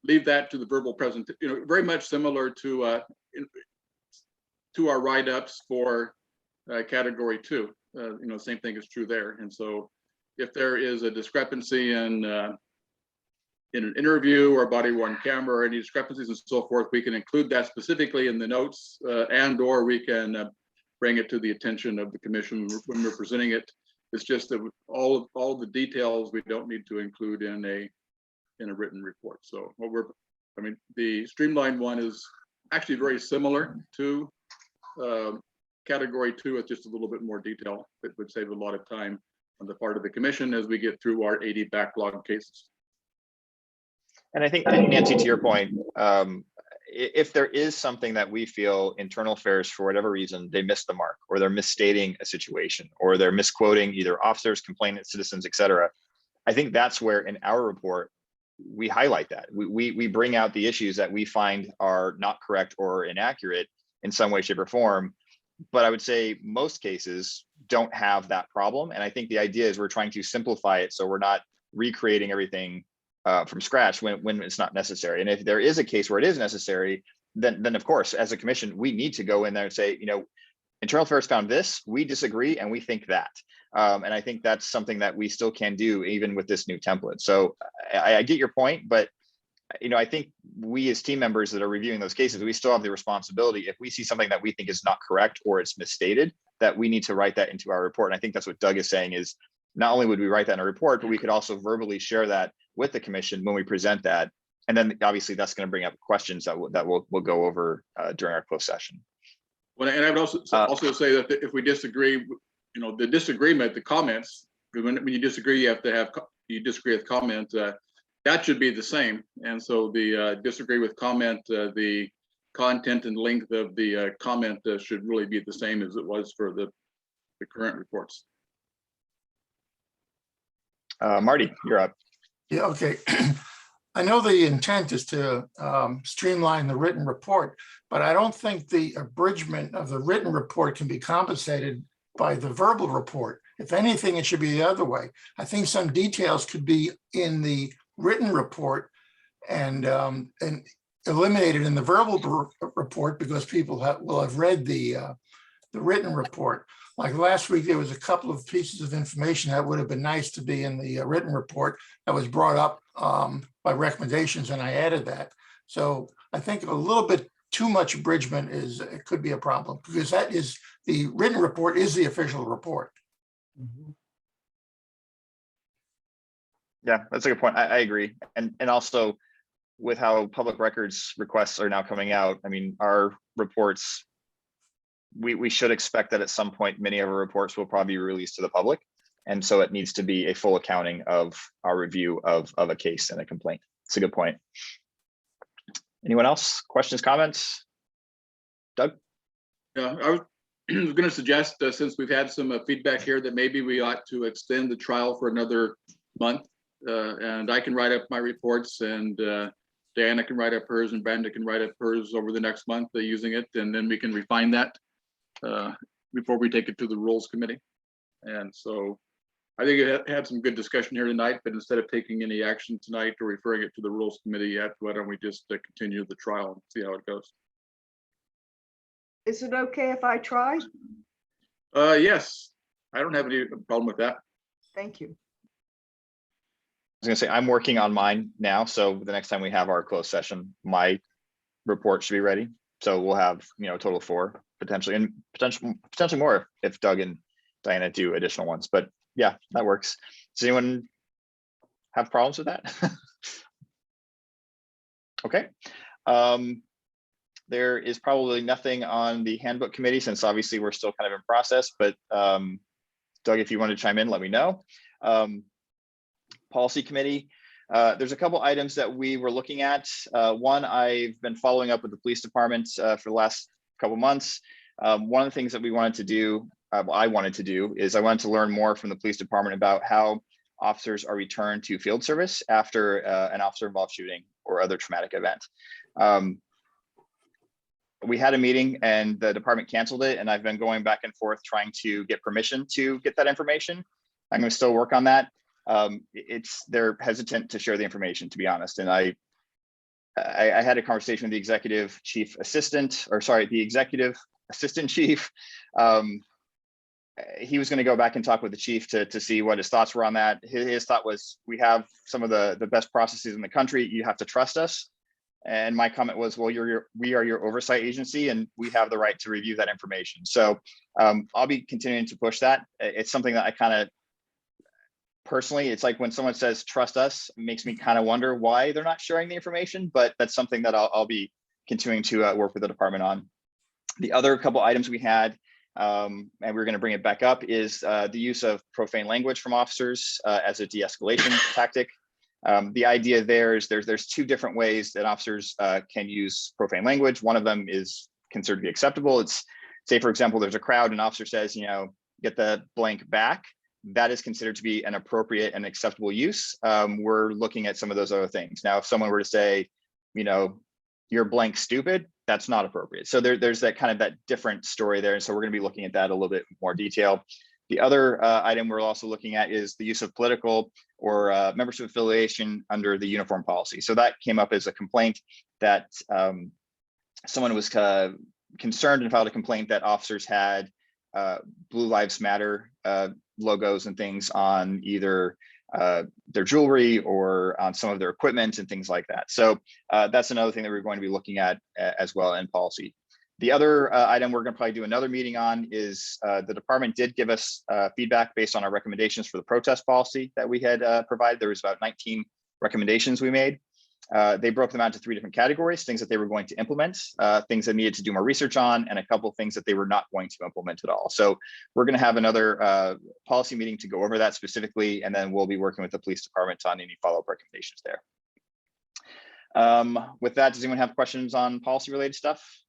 leave that to the verbal presentation, very much similar to our write-ups for category 2. Same thing is true there. And so if there is a discrepancy in an interview or body worn camera or any discrepancies and so forth, we can include that specifically in the notes, and or we can bring it to the attention of the commission when we're presenting it. It's just that all the details we don't need to include in a written report. So the streamlined one is actually very similar to category 2, with just a little bit more detail. It would save a lot of time on the part of the commission as we get through our 80 backlog cases. And I think, Nancy, to your point, if there is something that we feel internal affairs, for whatever reason, they missed the mark, or they're misstating a situation, or they're misquoting either officers, complainants, citizens, et cetera, I think that's where in our report, we highlight that. We bring out the issues that we find are not correct or inaccurate in some way, shape, or form. But I would say most cases don't have that problem. And I think the idea is we're trying to simplify it so we're not recreating everything from scratch when it's not necessary. And if there is a case where it is necessary, then of course, as a commission, we need to go in there and say, internal affairs found this, we disagree, and we think that. And I think that's something that we still can do even with this new template. So I get your point, but I think we as team members that are reviewing those cases, we still have the responsibility, if we see something that we think is not correct or it's misstated, that we need to write that into our report. And I think that's what Doug is saying, is not only would we write that in a report, but we could also verbally share that with the commission when we present that. And then obviously that's going to bring up questions that we'll go over during our closed session. Well, and I would also say that if we disagree, the disagreement, the comments, when you disagree, you disagree with comment, that should be the same. And so the disagree with comment, the content and length of the comment should really be the same as it was for the current reports. Marty, you're up. Yeah, okay. I know the intent is to streamline the written report, but I don't think the abridgment of the written report can be compensated by the verbal report. If anything, it should be the other way. I think some details could be in the written report and eliminated in the verbal report, because people will have read the written report. Like last week, there was a couple of pieces of information that would have been nice to be in the written report that was brought up by recommendations, and I added that. So I think a little bit too much abridgment it could be a problem, because that is, the written report is the official report. Yeah, that's a good point. I agree. And also with how public records requests are now coming out, I mean, our reports, we should expect that at some point, many of our reports will probably be released to the public. And so it needs to be a full accounting of our review of a case and a complaint. It's a good point. Anyone else? Questions, comments? Doug? Yeah, I was going to suggest, since we've had some feedback here, that maybe we ought to extend the trial for another month. And I can write up my reports and Diana can write up hers and Brenda can write up hers over the next month using it, and then we can refine that before we take it to the Rules Committee. And so I think it had some good discussion here tonight, but instead of taking any action tonight or referring it to the Rules Committee yet, why don't we just continue the trial and see how it goes? Is it okay if I try? Yes, I don't have any problem with that. Thank you. I was gonna say, I'm working on mine now, so the next time we have our closed session, my report should be ready. So we'll have, you know, a total of 4 potentially, and potentially more if Doug and Diana do additional ones. But yeah, that works. Does anyone have problems with that? Okay. There is probably nothing on the handbook committee, since obviously we're still kind of in process, but Doug, if you want to chime in, let me know. Policy committee, there's a couple items that we were looking at. One, I've been following up with the police department for the last couple months. One of the things that we wanted to do, I wanted to do, is I wanted to learn more from the police department about how officers are returned to field service after an officer-involved shooting or other traumatic event. We had a meeting and the department canceled it, and I've been going back and forth trying to get permission to get that information. I'm going to still work on that. They're hesitant to share the information, to be honest. And I had a conversation with the executive chief assistant, or sorry, the executive assistant chief. He was going to go back and talk with the chief to see what his thoughts were on that. His thought was, we have some of the best processes in the country. You have to trust us. And my comment was, well, we are your oversight agency, and we have the right to review that information. So I'll be continuing to push that. It's something that I kind of, personally, it's like when someone says trust us, it makes me kind of wonder why they're not sharing the information, but that's something that I'll be continuing to work with the department on. The other couple items we had, and we're going to bring it back up, is the use of profane language from officers as a de-escalation tactic. The idea there is there's 2 different ways that officers can use profane language. One of them is considered to be acceptable. It's, say, for example, there's a crowd, and an officer says, you know, get the blank back. That is considered to be an appropriate and acceptable use. We're looking at some of those other things. Now, if someone were to say, you know, you're blank stupid, that's not appropriate. So there's that kind of that different story there. And so we're going to be looking at that a little bit more detail. The other item we're also looking at is the use of political or membership affiliation under the uniform policy. So that came up as a complaint that someone was concerned and filed a complaint that officers had Blue Lives Matter logos and things on either their jewelry or on some of their equipment and things like that. So that's another thing that we're going to be looking at as well in policy. The other item we're going to probably do another meeting on is the department did give us feedback based on our recommendations for the protest policy that we had provided. There was about 19 recommendations we made. They broke them out into 3 different categories: things that they were going to implement, things that needed to do more research on, and a couple of things that they were not going to implement at all. So we're going to have another policy meeting to go over that specifically, and then we'll be working with the police department on any follow-up recommendations there. With that, does anyone have questions on policy related stuff?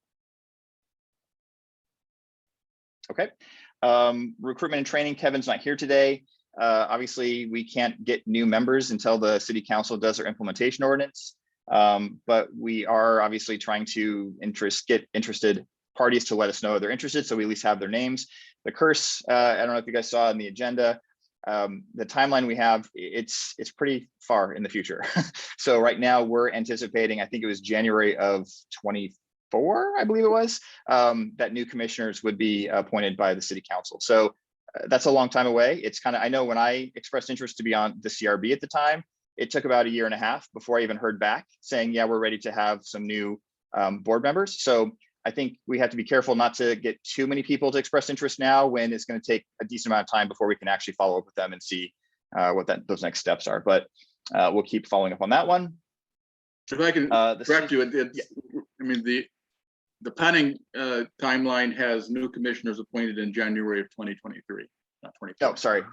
Okay. Recruitment and training, Kevin's not here today. Obviously, we can't get new members until the city council does their implementation ordinance. But we are obviously trying to get interested parties to let us know they're interested, so we at least have their names. The curse, I don't know if you guys saw in the agenda, the timeline we have, it's pretty far in the future. So right now we're anticipating, I think it was January of 24, I believe it was, that new commissioners would be appointed by the city council. So that's a long time away. It's kind of, I know when I expressed interest to be on the CRB at the time, it took about 1.5 years before I even heard back saying, yeah, we're ready to have some new board members. So I think we have to be careful not to get too many people to express interest now, when it's going to take a decent amount of time before we can actually follow up with them and see what those next steps are. But we'll keep following up on that one. If I can correct you, I mean, the planning timeline has new commissioners appointed in January of 2023, not 2024. Oh, sorry.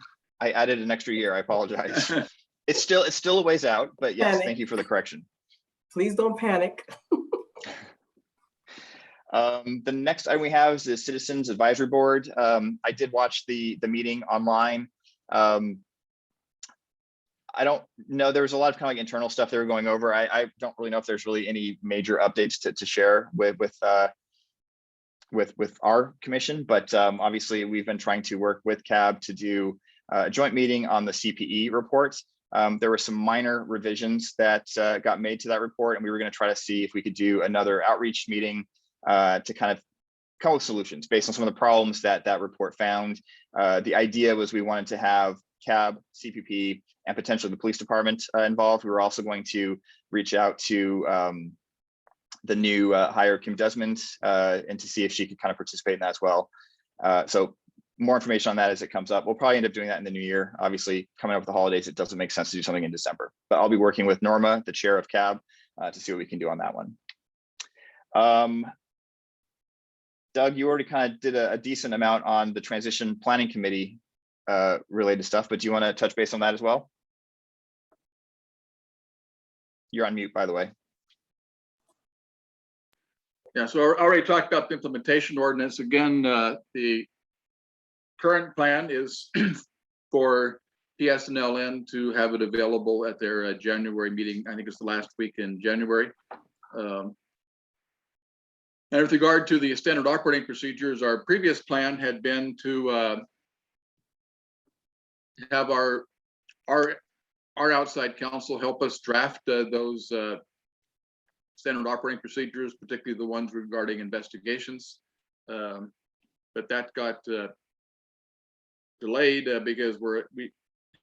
I added an extra year. I apologize. It's still a ways out, but yes, thank you for the correction. Please don't panic. The next item we have is the Citizens Advisory Board. I did watch the meeting online. I don't know. There was a lot of kind of like internal stuff they were going over. I don't really know if there's really any major updates to share with our commission, but obviously we've been trying to work with CAB to do a joint meeting on the CPE reports. There were some minor revisions that got made to that report, and we were going to try to see if we could do another outreach meeting to kind of come up with solutions based on some of the problems that that report found. The idea was we wanted to have CAB, CPP, and potentially the police department involved. We were also going to reach out to the new hire, Kim Desmond, and to see if she could kind of participate in that as well. So more information on that as it comes up. We'll probably end up doing that in the new year. Obviously, coming up with the holidays, it doesn't make sense to do something in December. But I'll be working with Norma, the chair of CAB, to see what we can do on that one. Doug, you already kind of did a decent amount on the transition planning committee related stuff, but do you want to touch base on that as well? You're on mute, by the way. Yeah, so I already talked about the implementation ordinance. Again, the current plan is for PSNLN to have it available at their January meeting. I think it's the last week in January. And with regard to the standard operating procedures, our previous plan had been to have our outside counsel help us draft those standard operating procedures, particularly the ones regarding investigations. But that got delayed because we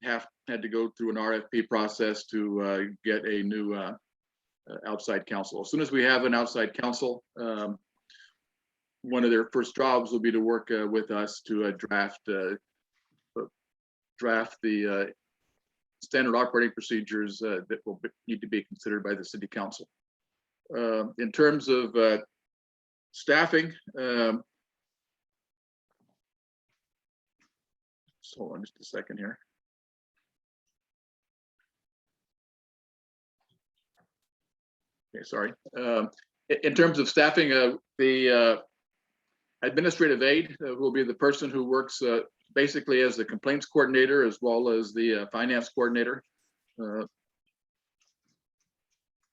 had to go through an RFP process to get a new outside counsel. As soon as we have an outside counsel, one of their first jobs will be to work with us to draft the standard operating procedures that will need to be considered by the city council. In terms of staffing, so hold on just a second here. Okay, sorry. In terms of staffing, the administrative aide will be the person who works basically as the complaints coordinator as well as the finance coordinator.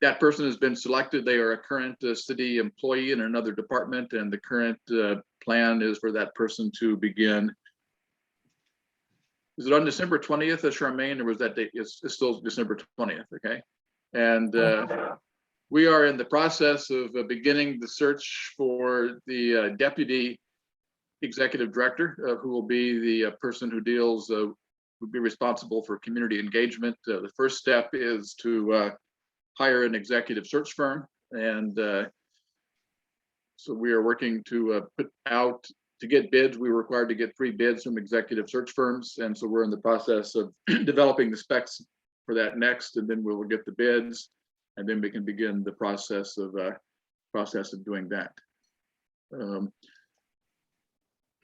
That person has been selected. They are a current city employee in another department, and the current plan is for that person to begin. Is it on December 20th, Charmaine, or was that date? It's still December 20th, okay? And we are in the process of beginning the search for the deputy executive director, who will be the person who deals, would be responsible for community engagement. The first step is to hire an executive search firm, and so we are working to put out to get bids. We were required to get 3 bids from executive search firms, and so we're in the process of developing the specs for that next, and then we will get the bids, and then we can begin the process of doing that.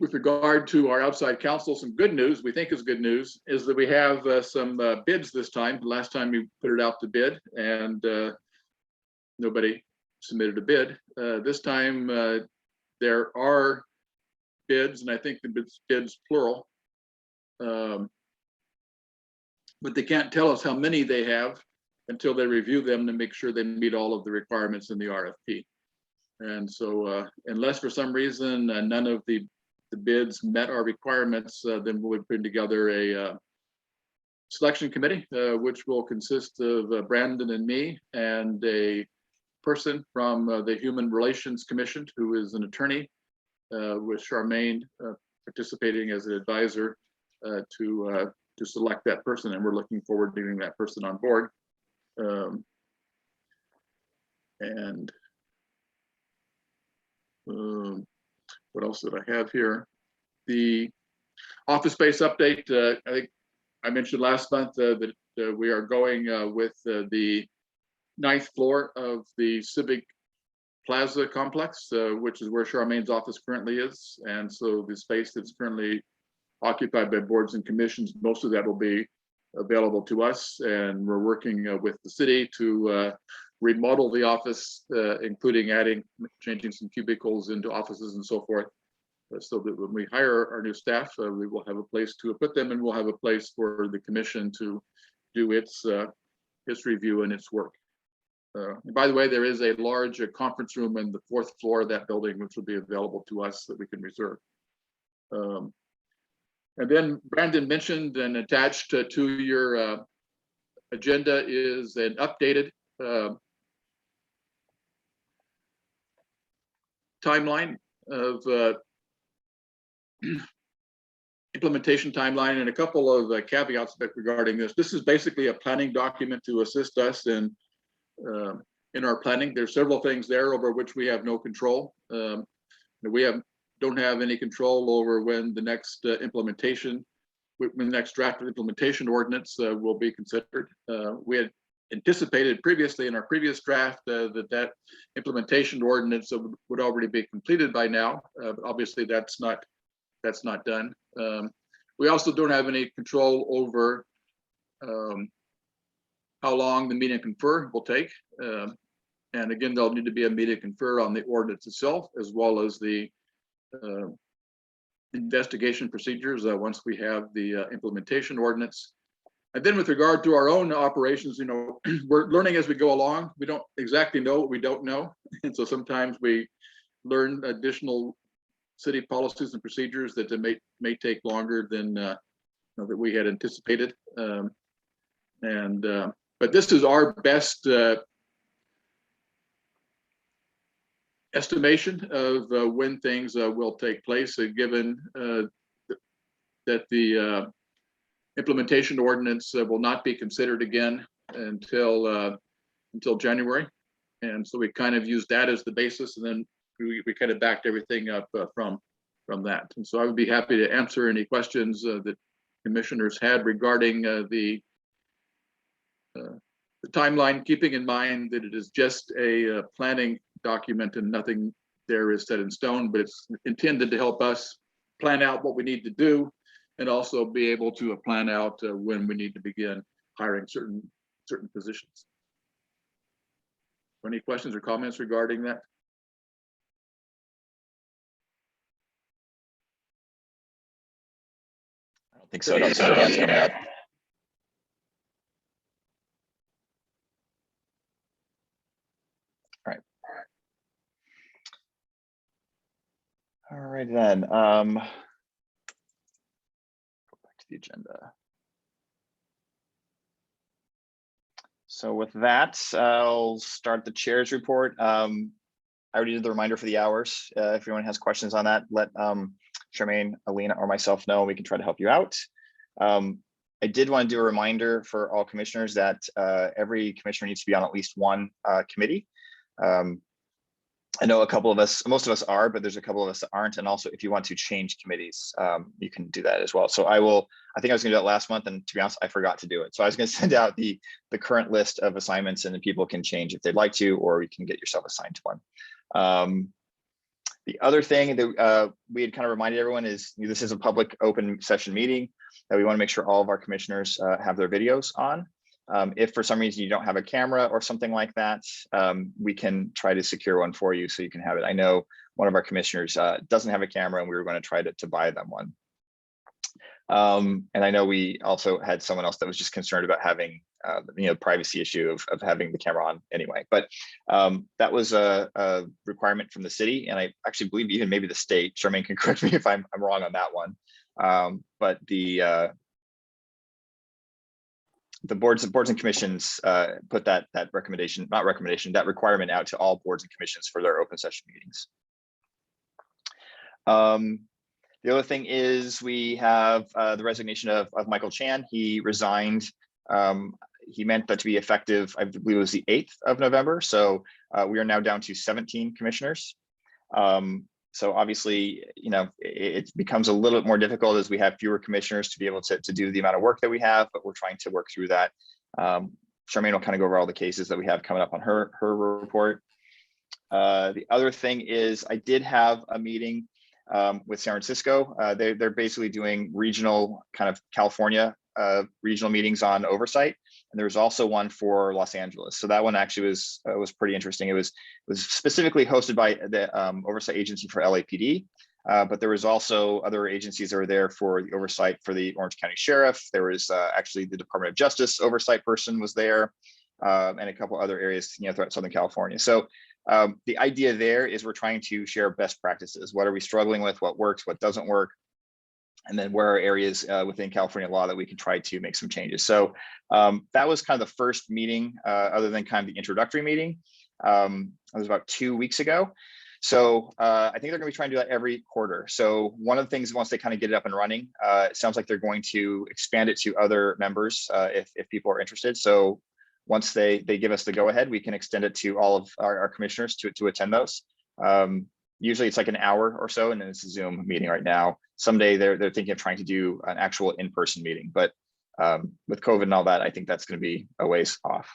With regard to our outside counsel, some good news, we think is good news, is that we have some bids this time. The last time we put it out to bid, and nobody submitted a bid. This time there are bids, and I think the bids plural, but they can't tell us how many they have until they review them to make sure they meet all of the requirements in the RFP. And so unless for some reason none of the bids met our requirements, then we would put together a selection committee, which will consist of Brandon and me and a person from the Human Relations Commission, who is an attorney, with Charmaine participating as an advisor to select that person. And we're looking forward to getting that person on board. What else did I have here? The office space update. I think I mentioned last month that we are going with the 9th floor of the Civic Plaza complex, which is where Charmaine's office currently is. And so the space that's currently occupied by boards and commissions, most of that will be available to us. And we're working with the city to remodel the office, including changing some cubicles into offices and so forth, so that when we hire our new staff, we will have a place to put them, and we'll have a place for the commission to do its review and its work. And by the way, there is a large conference room in the 4th floor of that building, which will be available to us that we can reserve. And then Brandon mentioned and attached to your agenda is an updated timeline of implementation timeline, and a couple of caveats regarding this. This is basically a planning document to assist us in our planning. There's several things there over which we have no control. We don't have any control over when the next implementation, when the next draft of implementation ordinance will be considered. We had anticipated previously in our previous draft that implementation ordinance would already be completed by now. But obviously that's not done. We also don't have any control over how long the meeting confer will take. And again, there'll need to be a meeting confer on the ordinance itself, as well as the investigation procedures once we have the implementation ordinance. And then with regard to our own operations, we're learning as we go along. We don't exactly know what we don't know. And so sometimes we learn additional city policies and procedures that may take longer than that we had anticipated. But this is our best estimation of when things will take place, given that the implementation ordinance will not be considered again until January. And so we kind of used that as the basis, and then we kind of backed everything up from that. And so I would be happy to answer any questions that commissioners had regarding the timeline, keeping in mind that it is just a planning document and nothing there is set in stone, but it's intended to help us plan out what we need to do and also be able to plan out when we need to begin hiring certain positions. Any questions or comments regarding that? I don't think so. I don't see any hands coming up. All right. All right then. Go back to the agenda. So with that, I'll start the chair's report. I already did the reminder for the hours. If anyone has questions on that, let Charmaine, Alina, or myself know. We can try to help you out. I did want to do a reminder for all commissioners that every commissioner needs to be on at least one committee. I know a couple of us, most of us are, but there's a couple of us that aren't. And also, if you want to change committees, you can do that as well. So I think I was gonna do that last month, and to be honest, I forgot to do it. So I was gonna send out the current list of assignments, and then people can change if they'd like to, or you can get yourself assigned to one. The other thing that we had kind of reminded everyone is this is a public open session meeting, that we want to make sure all of our commissioners have their videos on. If for some reason you don't have a camera or something like that, we can try to secure one for you so you can have it. I know one of our commissioners doesn't have a camera, and we were going to try to buy them one. And I know we also had someone else that was just concerned about having privacy issue of having the camera on anyway. But that was a requirement from the city, and I actually believe even maybe the state. Charmaine can correct me if I'm wrong on that one. But the boards and commissions put that requirement out to all boards and commissions for their open session meetings. The other thing is we have the resignation of Michael Chan. He resigned. He meant that to be effective, I believe it was the 8th of November. So we are now down to 17 commissioners. So obviously, it becomes a little bit more difficult as we have fewer commissioners to be able to do the amount of work that we have, but we're trying to work through that. Charmaine will kind of go over all the cases that we have coming up on her report. The other thing is I did have a meeting with San Francisco. They're basically doing regional kind of California regional meetings on Oversight. And there was also one for Los Angeles. So that one actually was pretty interesting. It was specifically hosted by the Oversight Agency for LAPD. But there was also other agencies that were there for the oversight for the Orange County Sheriff. There was actually the Department of Justice oversight person was there, and a couple other areas, throughout Southern California. So the idea there is we're trying to share best practices. What are we struggling with? What works? What doesn't work? And then where are areas within California law that we can try to make some changes. So that was kind of the first meeting, other than kind of the introductory meeting. It was about 2 weeks ago. So I think they're going to be trying to do that every quarter. So one of the things, once they kind of get it up and running, it sounds like they're going to expand it to other members if people are interested. So once they give us the go ahead, we can extend it to all of our commissioners to attend those. Usually it's like an hour or so, and then it's a Zoom meeting right now. Someday they're thinking of trying to do an actual in-person meeting, but with COVID and all that, I think that's going to be a ways off.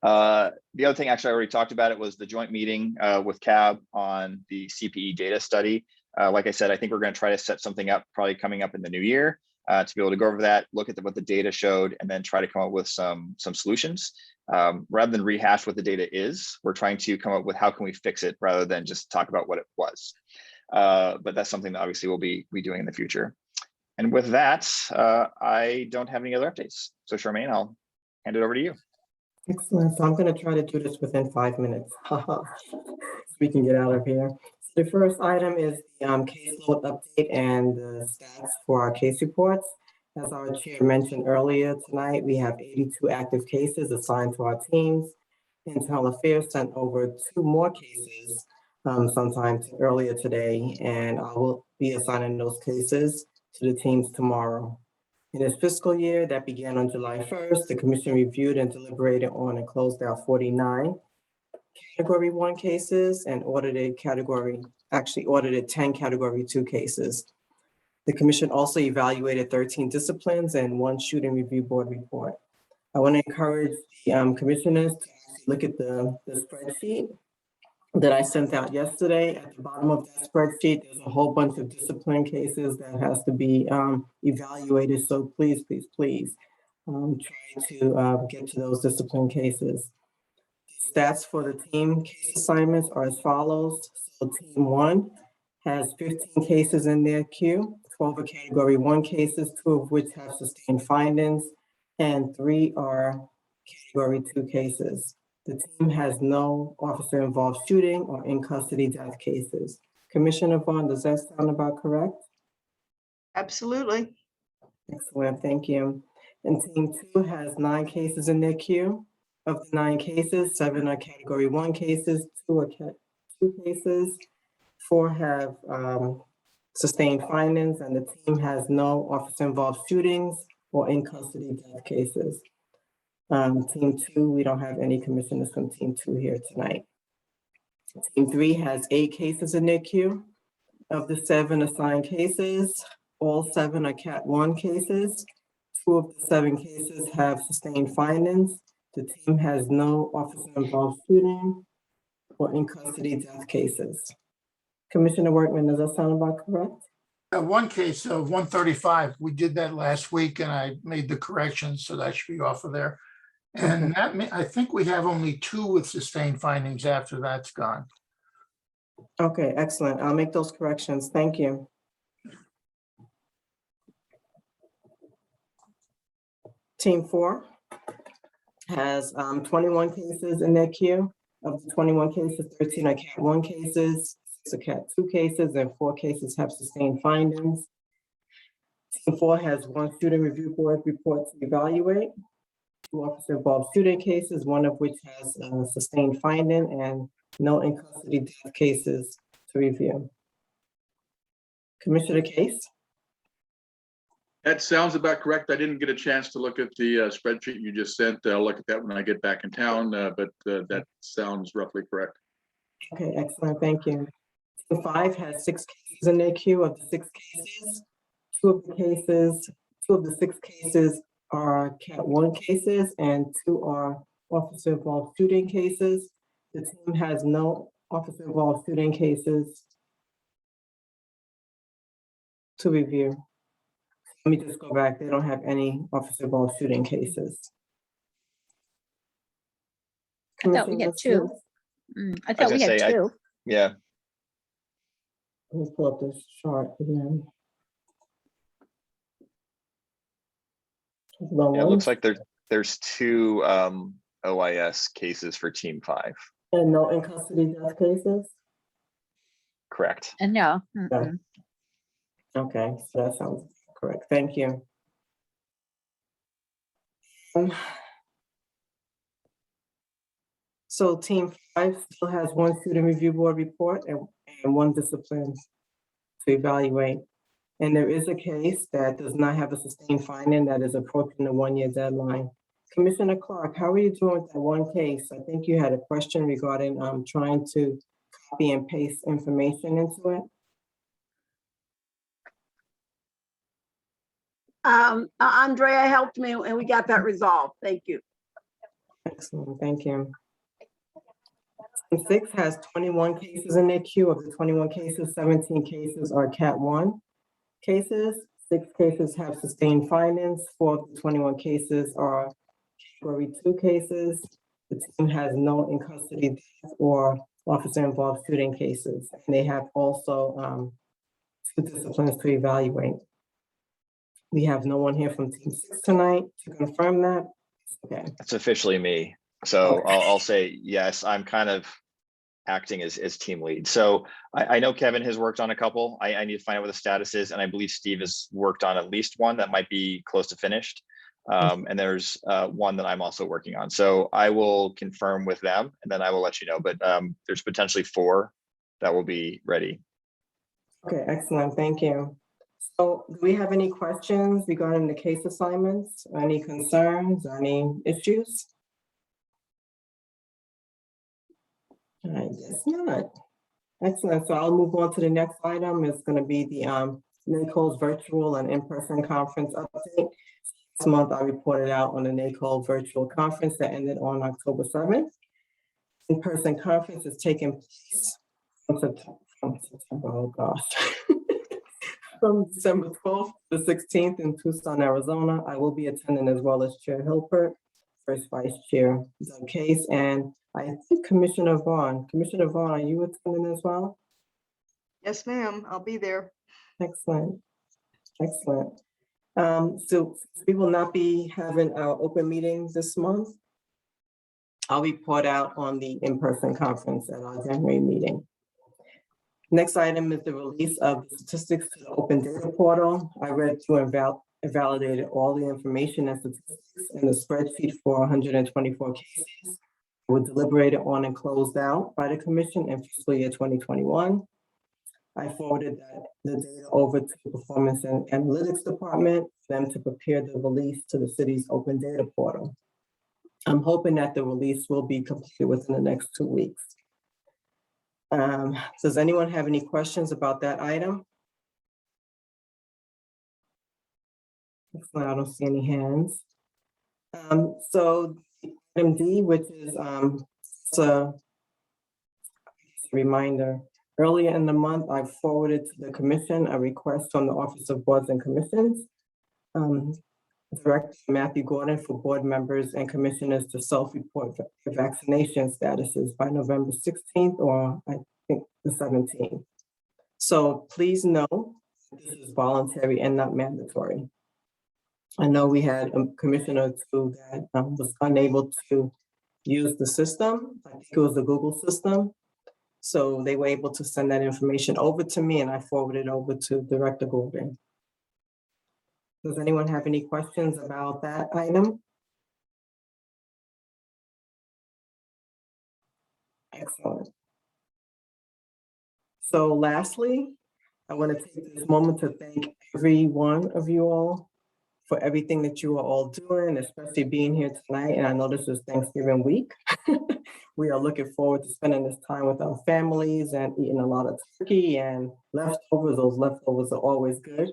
The other thing, actually, I already talked about it, was the joint meeting with CAB on the CPE data study. Like I said, I think we're going to try to set something up probably coming up in the new year to be able to go over that, look at what the data showed, and then try to come up with some solutions. Rather than rehash what the data is, we're trying to come up with how can we fix it rather than just talk about what it was. But that's something that obviously we'll be doing in the future. And with that, I don't have any other updates. So Charmaine, I'll hand it over to you. Excellent. So I'm going to try to do this within 5 minutes. So we can get out of here. So the first item is the caseload update and the stats for our case reports. As our chair mentioned earlier tonight, we have 82 active cases assigned to our teams. Internal Affairs sent over 2 more cases sometime earlier today, and I will be assigning those cases to the teams tomorrow. In this fiscal year that began on July 1st, the commission reviewed and deliberated on and closed out 49 Category 1 cases and audited 10 Category 2 cases. The commission also evaluated 13 disciplines and 1 shooting review board report. I want to encourage the commissioners to actually look at the spreadsheet that I sent out yesterday. At the bottom of that spreadsheet, there's a whole bunch of discipline cases that has to be evaluated. So please try to get to those discipline cases. The stats for the team case assignments are as follows. So team 1 has 15 cases in their queue, 12 are Category 1 cases, 2 of which have sustained findings, and 3 are Category 2 cases. The team has no officer-involved shooting or in-custody death cases. Commissioner Vaughn, does that sound about correct? Absolutely. Excellent, thank you. And team 2 has 9 cases in their queue. Of the 9 cases, 7 are Category 1 cases, 2 are Cat 2 cases, 4 have sustained findings, and the team has no officer-involved shootings or in-custody death cases. Team 2, we don't have any commissioners from Team 2 here tonight. Team 3 has 8 cases in their queue. Of the 7 assigned cases, all 7 are Cat 1 cases. 2 of the 7 cases have sustained findings. The team has no officer-involved shooting or in-custody death cases. Commissioner Workman, does that sound about correct? One case of 135, we did that last week and I made the corrections, so that should be off of there. And that I think we have only 2 with sustained findings after that's gone. Okay, excellent. I'll make those corrections. Thank you. Team 4 has 21 cases in their queue. Of the 21 cases, 13 are Cat 1 cases, 6 are Cat 2 cases, and 4 cases have sustained findings. Team 4 has 1 shooting review board report to evaluate. 2 officer-involved shooting cases, 1 of which has sustained finding, and no in-custody death cases to review. Commissioner Case? That sounds about correct. I didn't get a chance to look at the spreadsheet you just sent. I'll look at that when I get back in town, but that sounds roughly correct. Okay, excellent, thank you. Team 5 has 6 cases in their queue. Of the 6 cases, 2 of the 6 cases are Cat 1 cases and 2 are officer-involved shooting cases. The team has no officer-involved shooting cases to review. Let me just go back. They don't have any officer-involved shooting cases. I thought we had 2. I thought we had 2. Yeah. Let me pull up this chart again. Yeah, it looks like there's two OIS cases for Team 5. And no in custody death cases? Correct. No. No. Okay, so that sounds correct. Thank you. So Team 5 still has one student review board report and one discipline to evaluate. And there is a case that does not have a sustained finding that is approaching the 1-year deadline. Commissioner Clark, how are you doing with that one case? I think you had a question regarding trying to copy and paste information into it. Andrea helped me and we got that resolved. Thank you. Excellent, thank you. Team 6 has 21 cases in their queue. Of the 21 cases, 17 cases are Cat 1 cases. 6 cases have sustained findings. 4 of the 21 cases are Category 2 cases. The team has no in custody death or officer involved shooting cases. And they have also 2 disciplines to evaluate. We have no one here from Team 6 tonight to confirm that. Okay. That's officially me. So Okay. I'll say yes. I'm kind of acting as team lead. So I know Kevin has worked on a couple. I need to find out what the status is, and I believe Steve has worked on at least one that might be close to finished. And there's one that I'm also working on. So I will confirm with them, and then I will let you know. But there's potentially 4 that will be ready. Okay, excellent. Thank you. So do we have any questions regarding the case assignments? Any concerns, any issues? I guess not. Excellent. So I'll move on to the next item. It's going to be the NACO's virtual and in-person conference update. This month, I reported out on the NACO virtual conference that ended on October 7th. In-person conference is taking place from September, oh gosh. From December 12th to 16th in Tucson, Arizona. I will be attending as well as Chair Hilpert, First Vice Chair Doug Case, and I think Commissioner Vaughn. Commissioner Vaughn, are you attending as well? Yes, ma'am. I'll be there. Excellent. Excellent. So we will not be having our open meetings this month. I'll report out on the in-person conference at our January meeting. Next item is the release of the statistics to the open data portal. I read through and validated all the information and statistics in the spreadsheet for 124 cases were deliberated on and closed out by the commission in fiscal year 2021. I forwarded the data over to the Performance and Analytics Department for them to prepare the release to the city's open data portal. I'm hoping that the release will be completed within the next 2 weeks. Does anyone have any questions about that item? Excellent, I don't see any hands. So item D, which is it's a reminder. Earlier in the month, I forwarded to the commission a request from the Office of Boards and Commissions. Director Matthew Gordon for board members and commissioners to self-report their vaccination statuses by November 16th or I think the 17th. So please know this is voluntary and not mandatory. I know we had a commissioner too that was unable to use the system. I think it was the Google system. So they were able to send that information over to me and I forwarded it over to Director Gordon. Does anyone have any questions about that item? Excellent. So lastly, I want to take this moment to thank every one of you all for everything that you are all doing, especially being here tonight. And I know this is Thanksgiving week. We are looking forward to spending this time with our families and eating a lot of turkey and leftovers. Those leftovers are always good.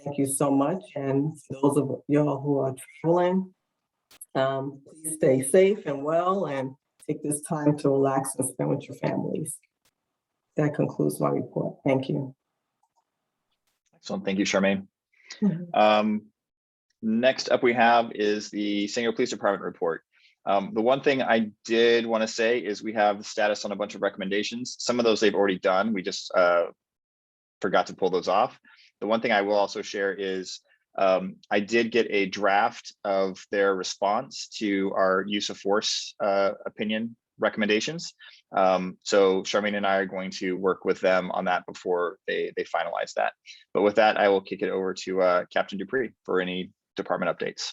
Thank you so much. And for those of y'all who are traveling, please stay safe and well and take this time to relax and spend with your families. That concludes my report. Thank you. Excellent. Thank you, Charmaine. Next up we have is the Sango Police Department report. The one thing I did want to say is we have the status on a bunch of recommendations. Some of those they've already done. We just forgot to pull those off. The one thing I will also share is I did get a draft of their response to our use of force opinion recommendations. So Charmaine and I are going to work with them on that before they finalize that. But with that, I will kick it over to Captain Dupree for any department updates.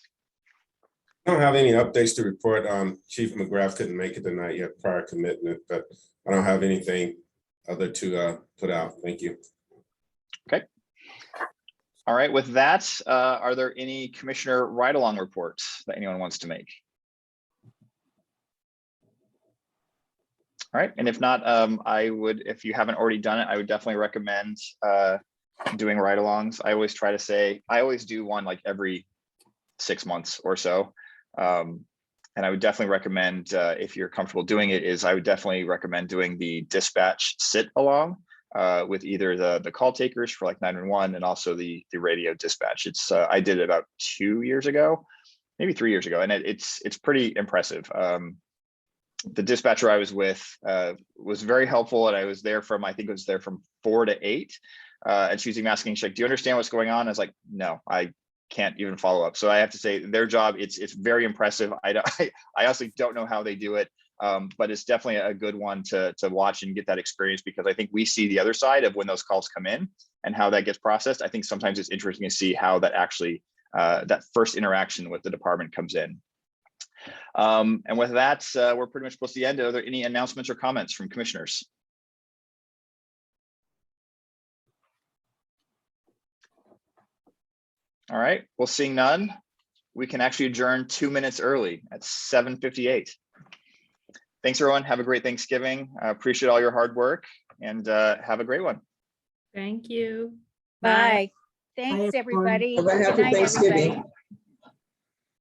I don't have any updates to report. Chief McGrath couldn't make it tonight yet, prior commitment, but I don't have anything other to put out. Thank you. Okay. All right, with that, are there any commissioner ride-along reports that anyone wants to make? All right, and if not, I would, if you haven't already done it, I would definitely recommend doing ride-alongs. I always try to say, I always do one like every 6 months or so. And I would definitely recommend, if you're comfortable doing it, is I would definitely recommend doing the dispatch sit along with either the call takers for like 911 and also the radio dispatch. It's I did it about 2 years ago, maybe 3 years ago, and it's pretty impressive. The dispatcher I was with was very helpful, and I was there from, I think it was there from 4 to 8, and she was even asking, she's like, "Do you understand what's going on?" I was like, "No, I can't even follow up." So I have to say their job, it's very impressive. I honestly don't know how they do it, but it's definitely a good one to watch and get that experience, because I think we see the other side of when those calls come in and how that gets processed. I think sometimes it's interesting to see how that actually, that first interaction with the department comes in. And with that, we're pretty much close to the end. Are there any announcements or comments from commissioners? All right, well, seeing none, we can actually adjourn 2 minutes early at 7:58. Thanks, everyone. Have a great Thanksgiving. I appreciate all your hard work, and have a great one. Thank you. Bye. Bye, Thanks, everyone. everybody. Have a Good happy night, Thanksgiving. everybody.